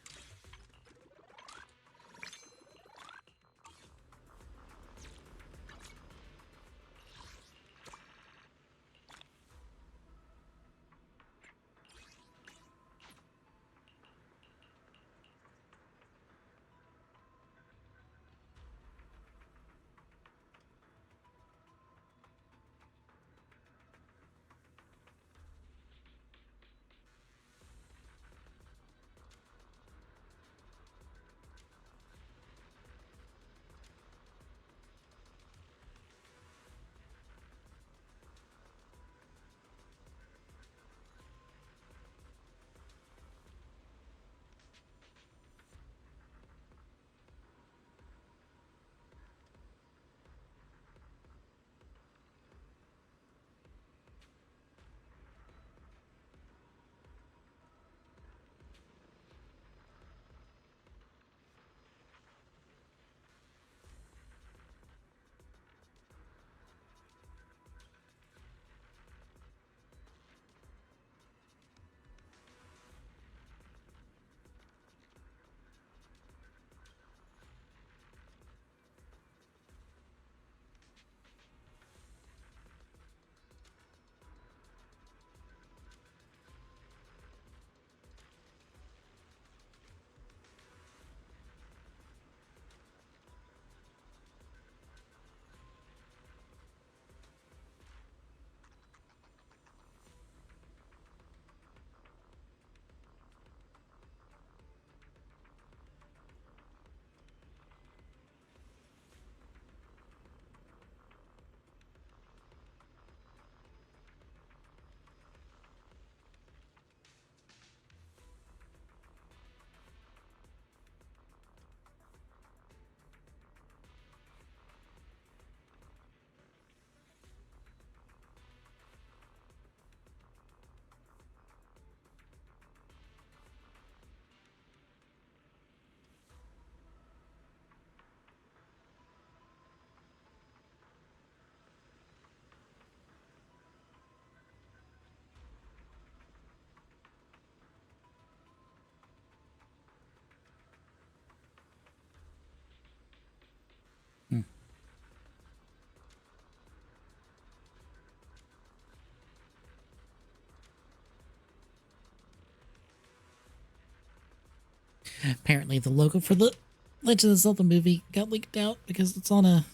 Apparently the logo for the Legend of Zelda movie got leaked out because it's on a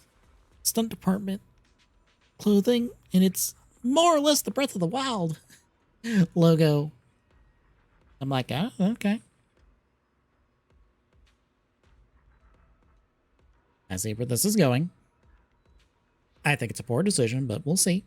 stunt department clothing, and it's more or less the Breath of the Wild logo. I'm like, oh, okay. I see where this is going. I think it's a poor decision, but we'll see.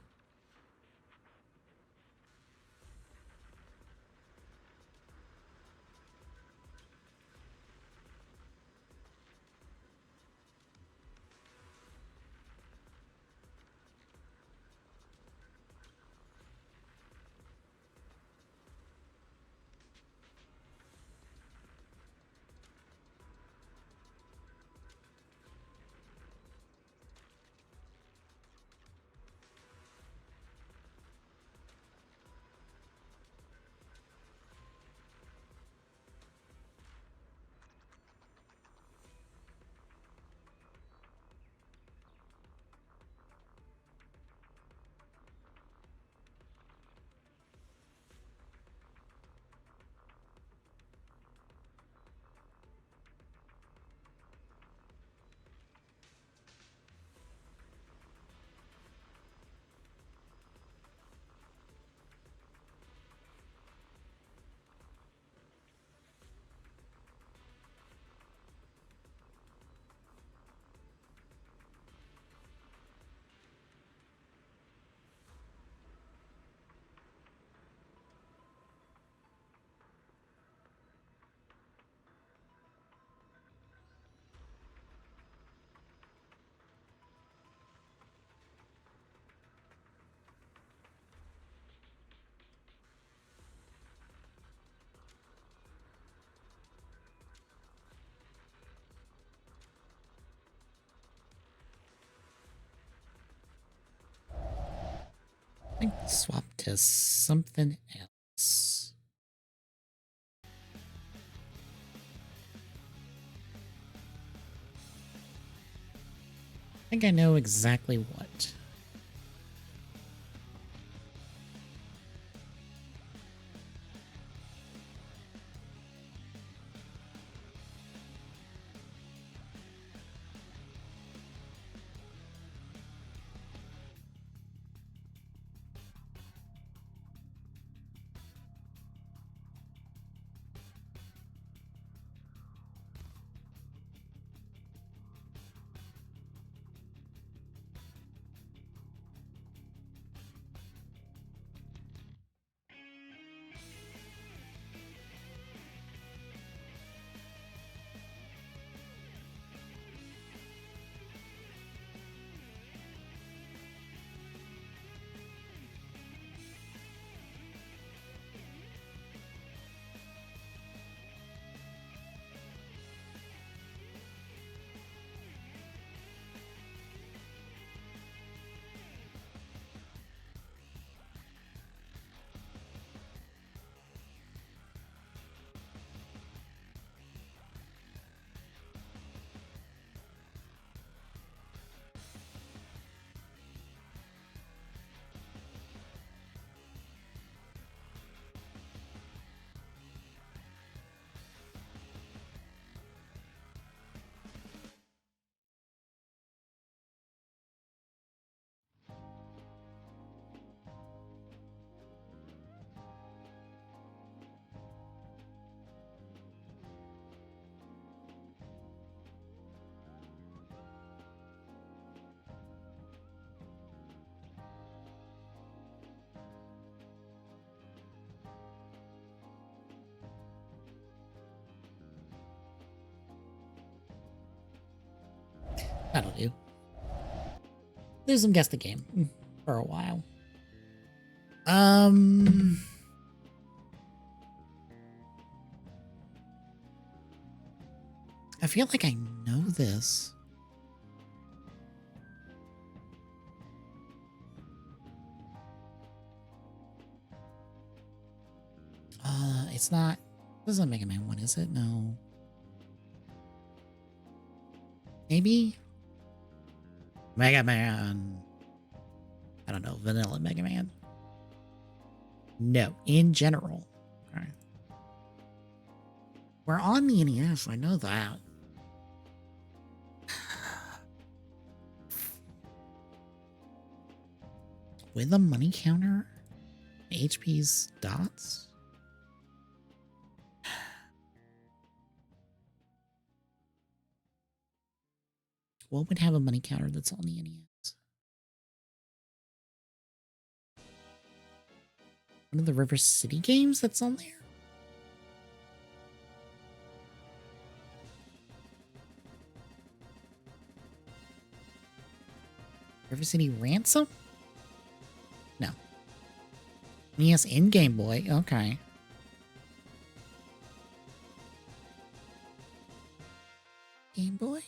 I think swap to something else. I think I know exactly what. That'll do. Lose them, guess the game for a while. I feel like I know this. It's not. This isn't Mega Man 1, is it? No. Maybe? Mega Man. I don't know. Vanilla Mega Man. No. In general. Okay. We're on the NES, I know that. With a money counter? HP's dots? What would have a money counter that's on the NES? One of the River City games that's on there? River City Ransom? No. NES and Game Boy. Okay. Game Boy?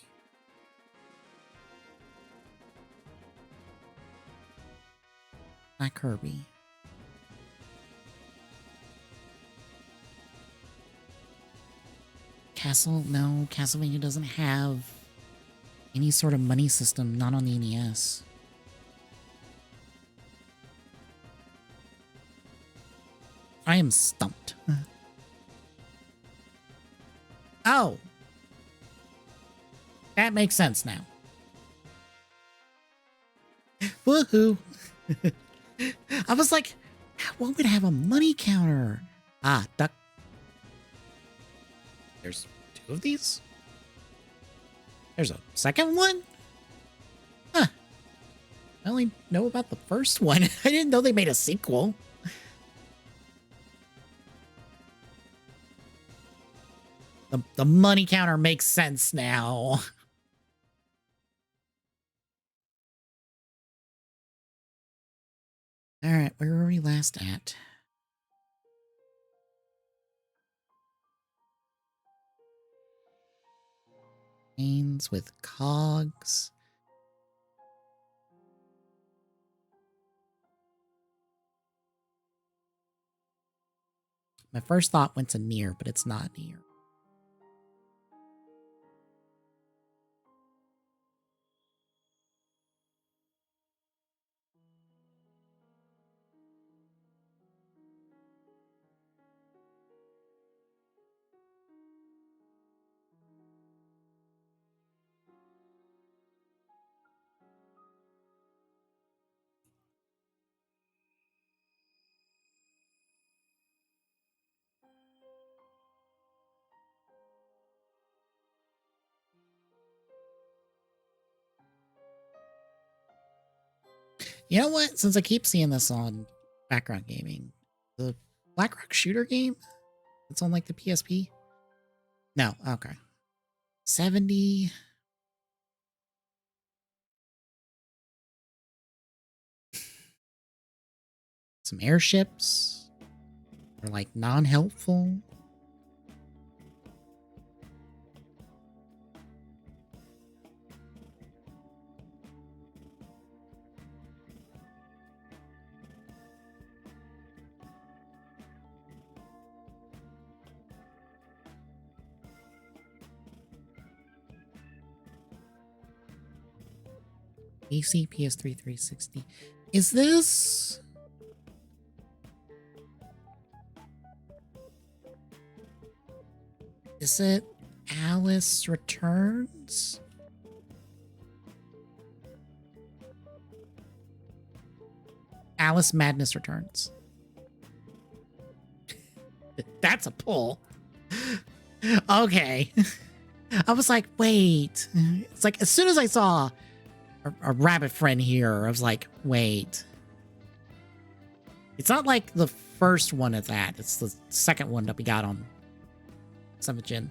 Not Kirby. Castle? No, Castlevania doesn't have any sort of money system, not on the NES. I am stumped. Oh! That makes sense now. Woohoo! I was like, what would have a money counter? Ah, duck. There's 2 of these? There's a second one? Huh. I only know about the first one. I didn't know they made a sequel. The money counter makes sense now. Alright, where were we last at? Chains with cogs. My first thought went to near, but it's not near. You know what? Since I keep seeing this on background gaming, the Blackrock shooter game that's on like the PSP? No, okay. 70. Some airships are like non-helpful. PC, PS3, 360. Is this... Is it Alice Returns? Alice Madness Returns. That's a pull. Okay. I was like, wait. It's like, as soon as I saw a rabbit friend here, I was like, wait. It's not like the first one of that. It's the second one that we got on 7th Gen.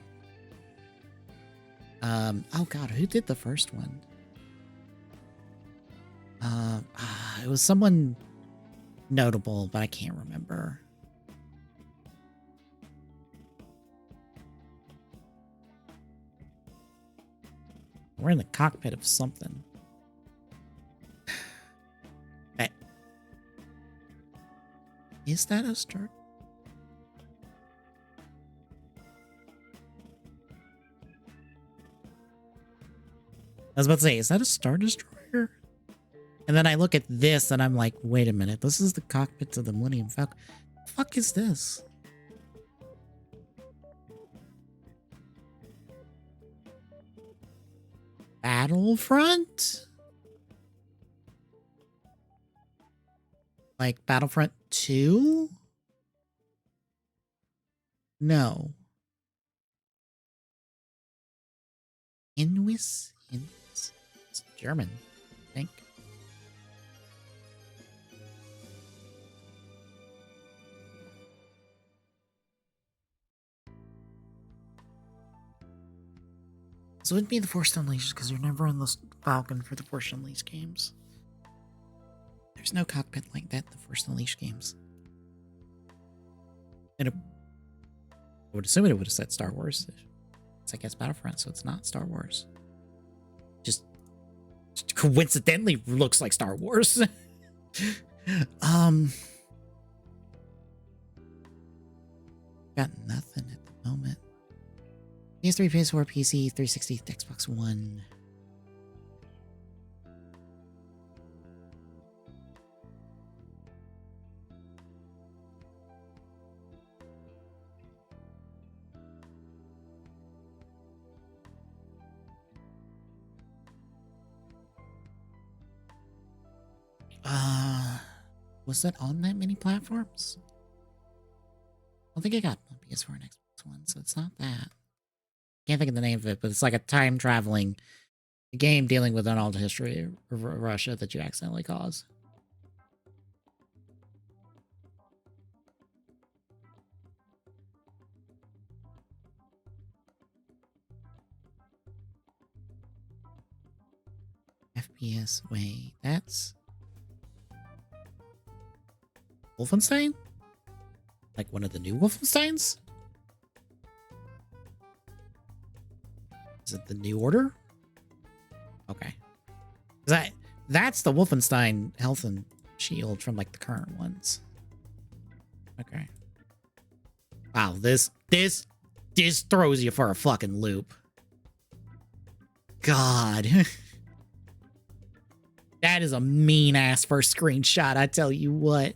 Oh god, who did the first one? It was someone notable, but I can't remember. We're in the cockpit of something. That... Is that a start? I was about to say, is that a Star Destroyer? And then I look at this and I'm like, wait a minute, this is the cockpit of the Millennium Falcon. What the fuck is this? Battlefront? Like Battlefront 2? No. Inwis? It's German, I think. So it would be the Force Unleashed because you're never on the Falcon for the Force Unleashed games. There's no cockpit like that in the Force Unleashed games. And I would assume it would have said Star Wars. It's I guess Battlefront, so it's not Star Wars. Just coincidentally looks like Star Wars. Got nothing at the moment. PS3, PS4, PC, 360, Xbox One. Was that on that many platforms? I don't think I got on PS4 and Xbox One, so it's not that. Can't think of the name of it, but it's like a time traveling game dealing with an old history of Russia that you accidentally cause. FPS, wait, that's Wolfenstein? Like one of the new Wolfensteins? Is it the New Order? Okay. That's the Wolfenstein Health and Shield from like the current ones. Okay. Wow, this throws you for a fucking loop. God. That is a mean ass first screenshot, I tell you what.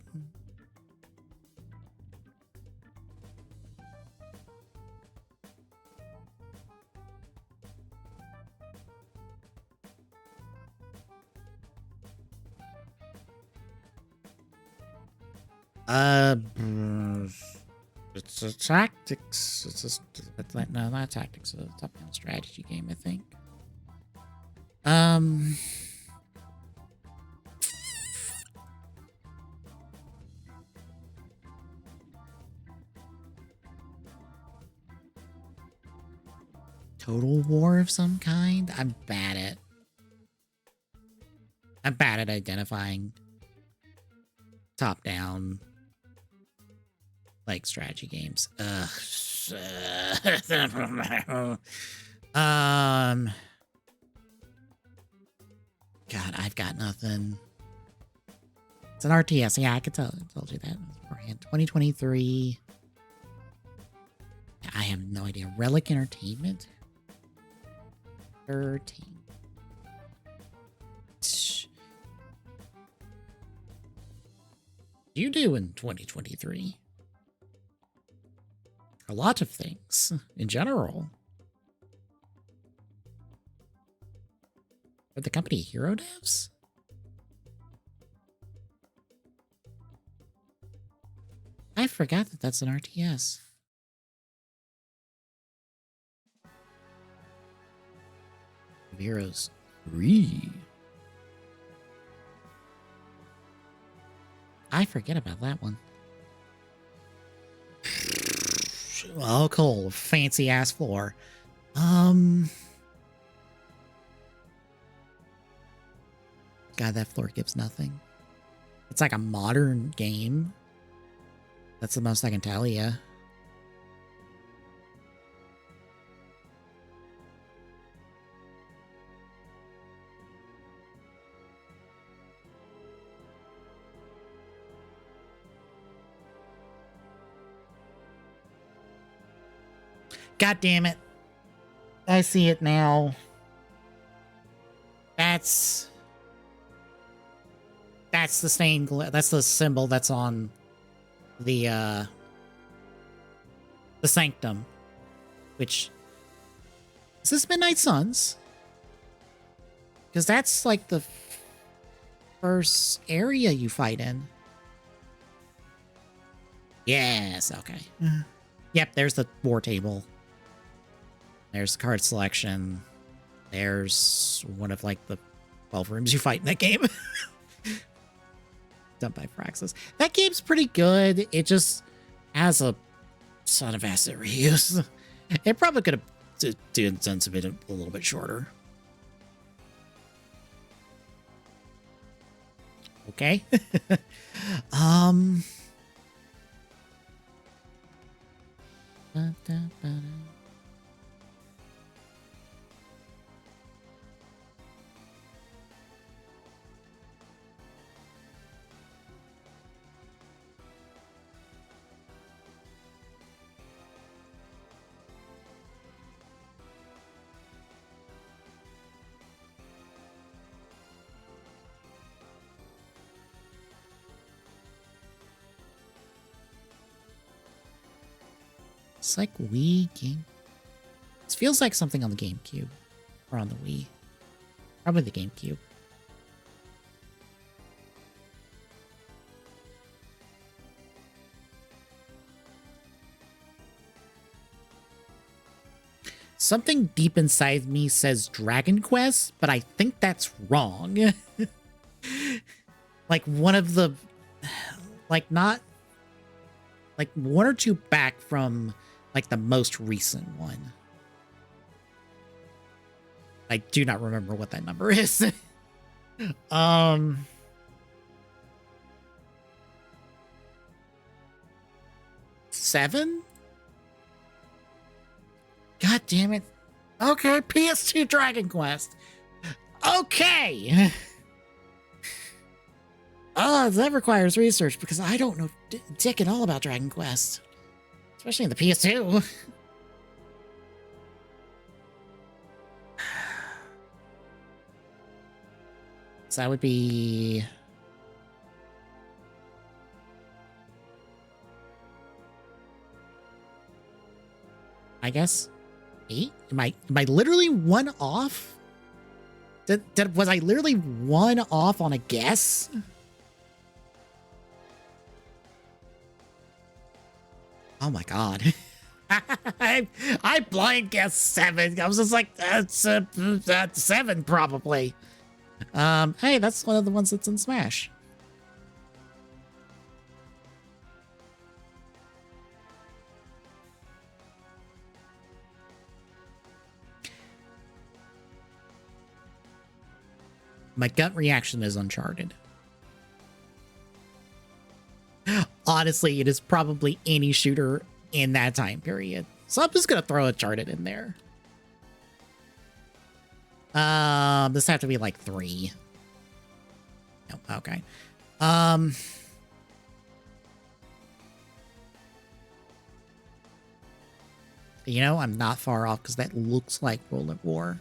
It's a tactics. It's like, no, not tactics. It's a top-down strategy game, I think. Total War of some kind? I'm bad at identifying top-down like strategy games. God, I've got nothing. It's an RTS. Yeah, I told you that beforehand. 2023. I have no idea. Relic Entertainment. 13. You do in 2023? A lot of things in general. Are the company Hero Devs? I forgot that that's an RTS. Heroes 3. I forget about that one. Oh, cool. Fancy ass floor. God, that floor gives nothing. It's like a modern game. That's the most I can tell you. God damn it. I see it now. That's the stained glass. That's the symbol that's on the Sanctum. Which is this Midnight Suns? Because that's like the first area you fight in. Yes, okay. Yep, there's the war table. There's the card selection. There's one of like the 12 rooms you fight in that game. Done by Praxis. That game's pretty good. It just has a ton of asset reuse. It probably could have done some bit a little bit shorter. Okay. It's like Wii game. This feels like something on the GameCube or on the Wii. Probably the GameCube. Something deep inside me says Dragon Quest, but I think that's wrong. Like one of the, like not, like one or two back from like the most recent one. I do not remember what that number is. 7? God damn it. Okay, PS2 Dragon Quest. Okay. Oh, that requires research because I don't know dick at all about Dragon Quest. Especially in the PS2. So that would be... I guess 8? Am I literally one off? Was I literally one off on a guess? Oh my god. I blind guessed 7. I was just like, that's 7 probably. Hey, that's one of the ones that's in Smash. My gut reaction is Uncharted. Honestly, it is probably any shooter in that time period. So I'm just gonna throw Uncharted in there. This have to be like 3. Nope, okay. You know, I'm not far off because that looks like World at War.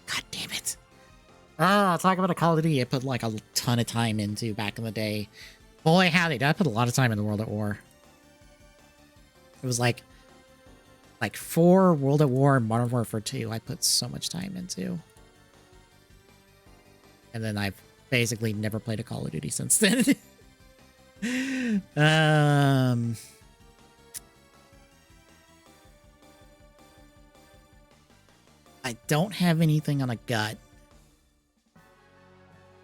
God damn it. Talk about a Call of Duty I put like a ton of time into back in the day. Boy, howdy, did I put a lot of time into World at War. It was like 4 World at War and Modern Warfare 2 I put so much time into. And then I've basically never played a Call of Duty since then. I don't have anything on a gut.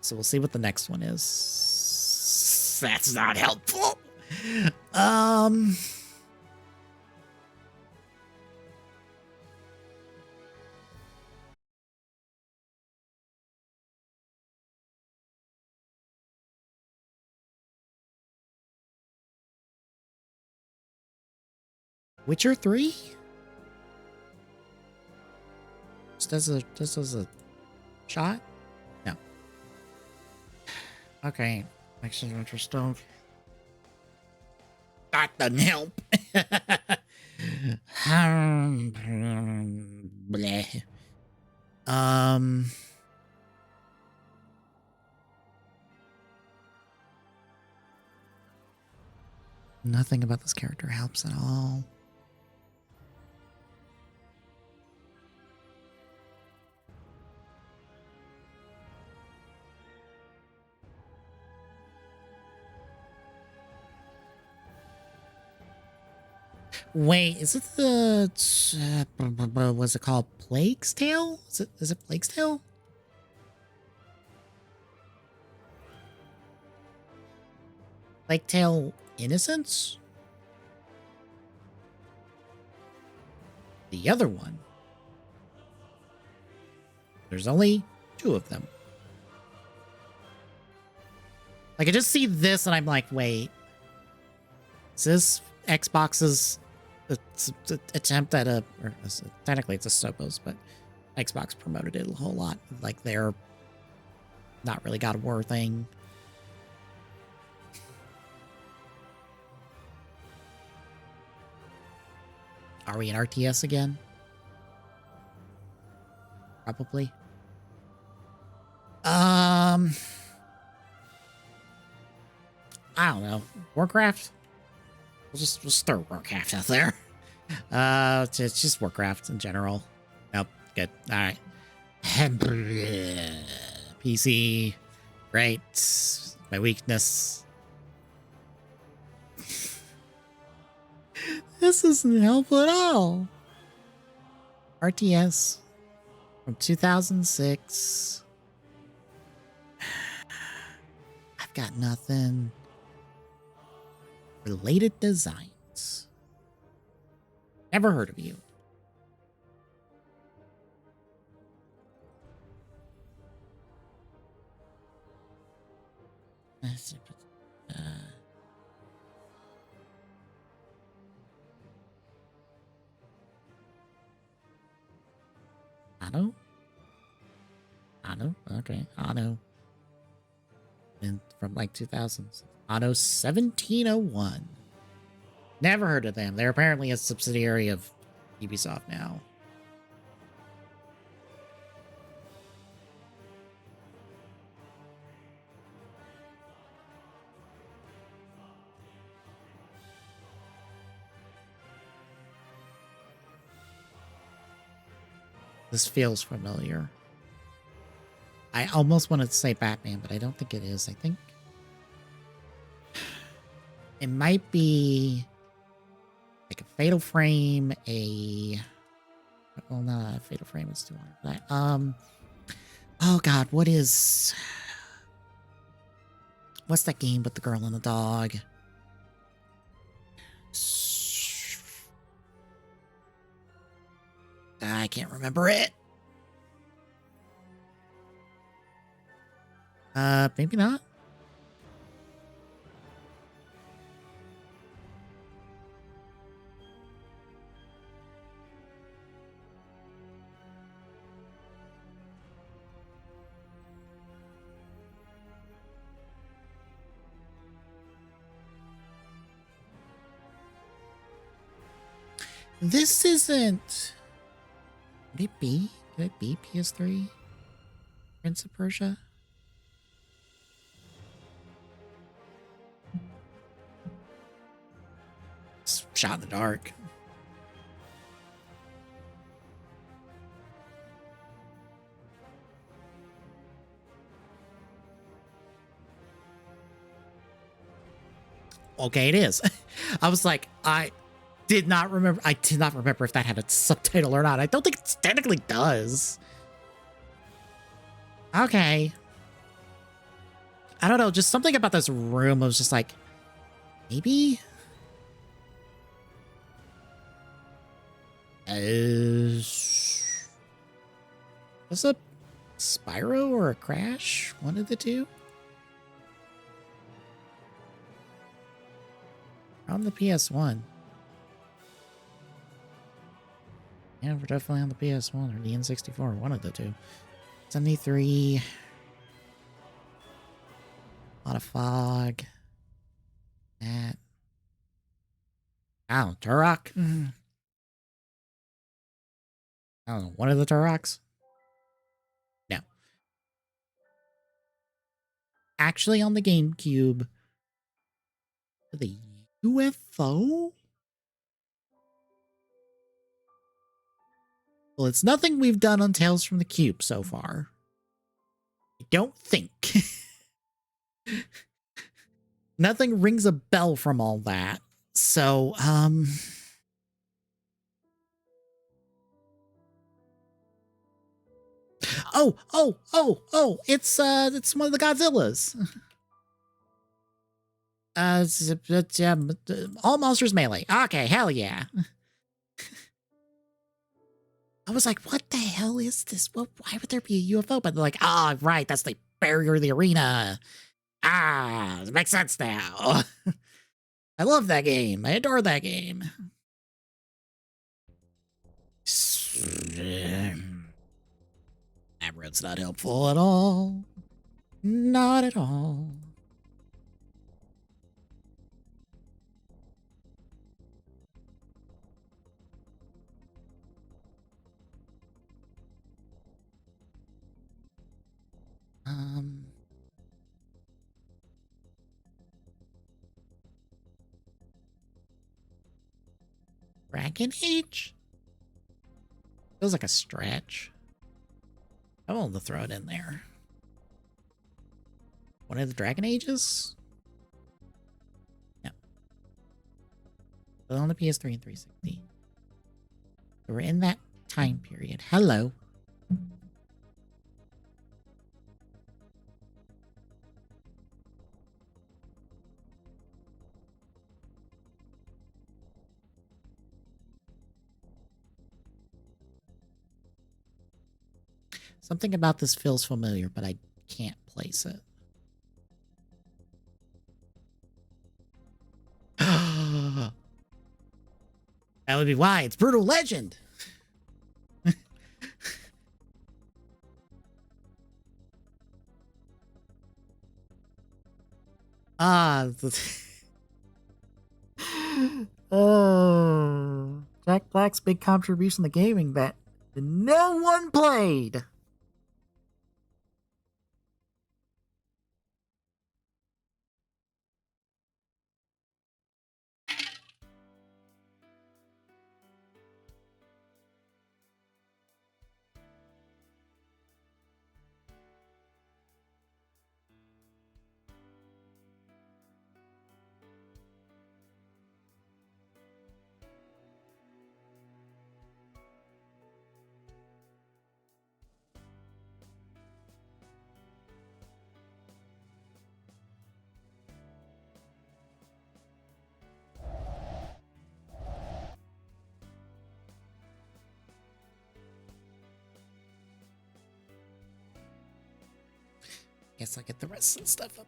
So we'll see what the next one is. That's not helpful. Witcher 3? Just as a shot? No. Okay. Makes it interesting. That doesn't help. Bleh. Nothing about this character helps at all. Wait, is it the what's it called? Plague's Tale? Is it Plague's Tale? Plague Tale Innocence? The other one. There's only 2 of them. Like, I just see this and I'm like, wait. Is this Xbox's attempt at technically it's a Sophos, but Xbox promoted it a whole lot. Like, they're not really God of War thing. Are we in RTS again? Probably. I don't know. Warcraft? We'll throw Warcraft out there. It's just Warcraft in general. Nope. Good. All right. PC. Great. My weakness. This doesn't help at all. RTS from 2006. I've got nothing. Related designs. Never heard of you. Auto? Okay, Auto. And from like 2000s. Auto 1701. Never heard of them. They're apparently a subsidiary of Ubisoft now. This feels familiar. I almost wanted to say Batman, but I don't think it is. I think it might be like a Fatal Frame, well, not a Fatal Frame, it's too hard. Oh god, what's that game with the girl and the dog? I can't remember it. Maybe not. This isn't... Could it be? Could it be PS3? Prince of Persia? It's shot in the dark. Okay, it is. I was like, I did not remember if that had a subtitle or not. I don't think it technically does. Okay. I don't know, just something about this room. I was just like, maybe? Is this a Spyro or a Crash? One of the two? On the PS1. Yeah, we're definitely on the PS1 or the N64, one of the two. 73. A lot of fog. That. Oh, Turok. I don't know, one of the Turoks? No. Actually on the GameCube. The UFO? Well, it's nothing we've done on Tales from the Cube so far. I don't think. Nothing rings a bell from all that. So, it's one of the Godzillas. All Monsters Melee. Okay, hell yeah. I was like, what the hell is this? Why would there be a UFO? But they're like, right, that's the barrier of the arena. It makes sense now. I love that game. I adore that game. That road's not helpful at all. Not at all. Dragon Age? Feels like a stretch. I'm willing to throw it in there. One of the Dragon Ages? No. But on the PS3 and 360. We're in that time period. Hello. Something about this feels familiar, but I can't place it. That would be why. It's Brutal Legend. Jack Black's big contribution to gaming that no one played. Guess I'll get the rest of the stuff up.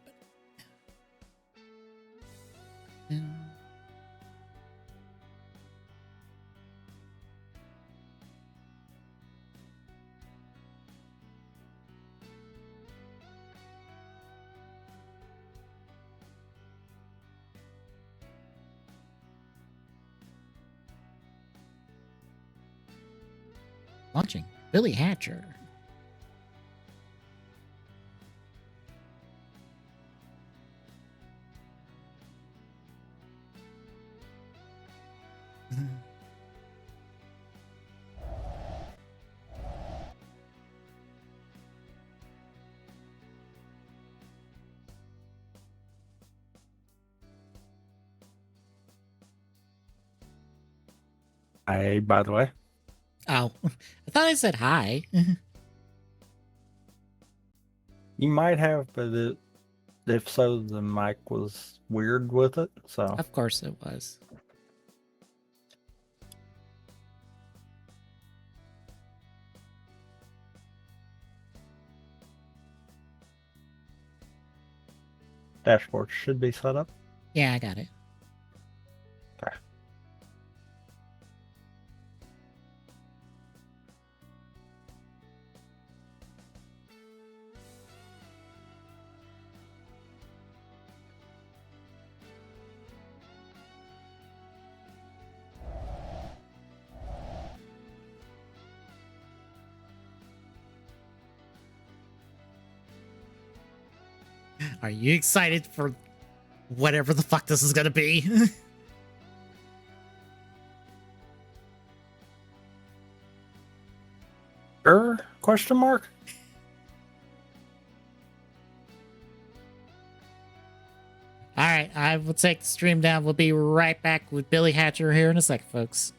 Launching Billy Hatcher. Hi, by the way. Oh, I thought I said hi. You might have, but if so, the mic was weird with it. So Of course it was. dashboard should be set up. Yeah, I got it. Okay. Are you excited for whatever the fuck this is gonna be? Question mark? All right, I will take the stream down. We'll be right back with Billy Hatcher here in a second, folks.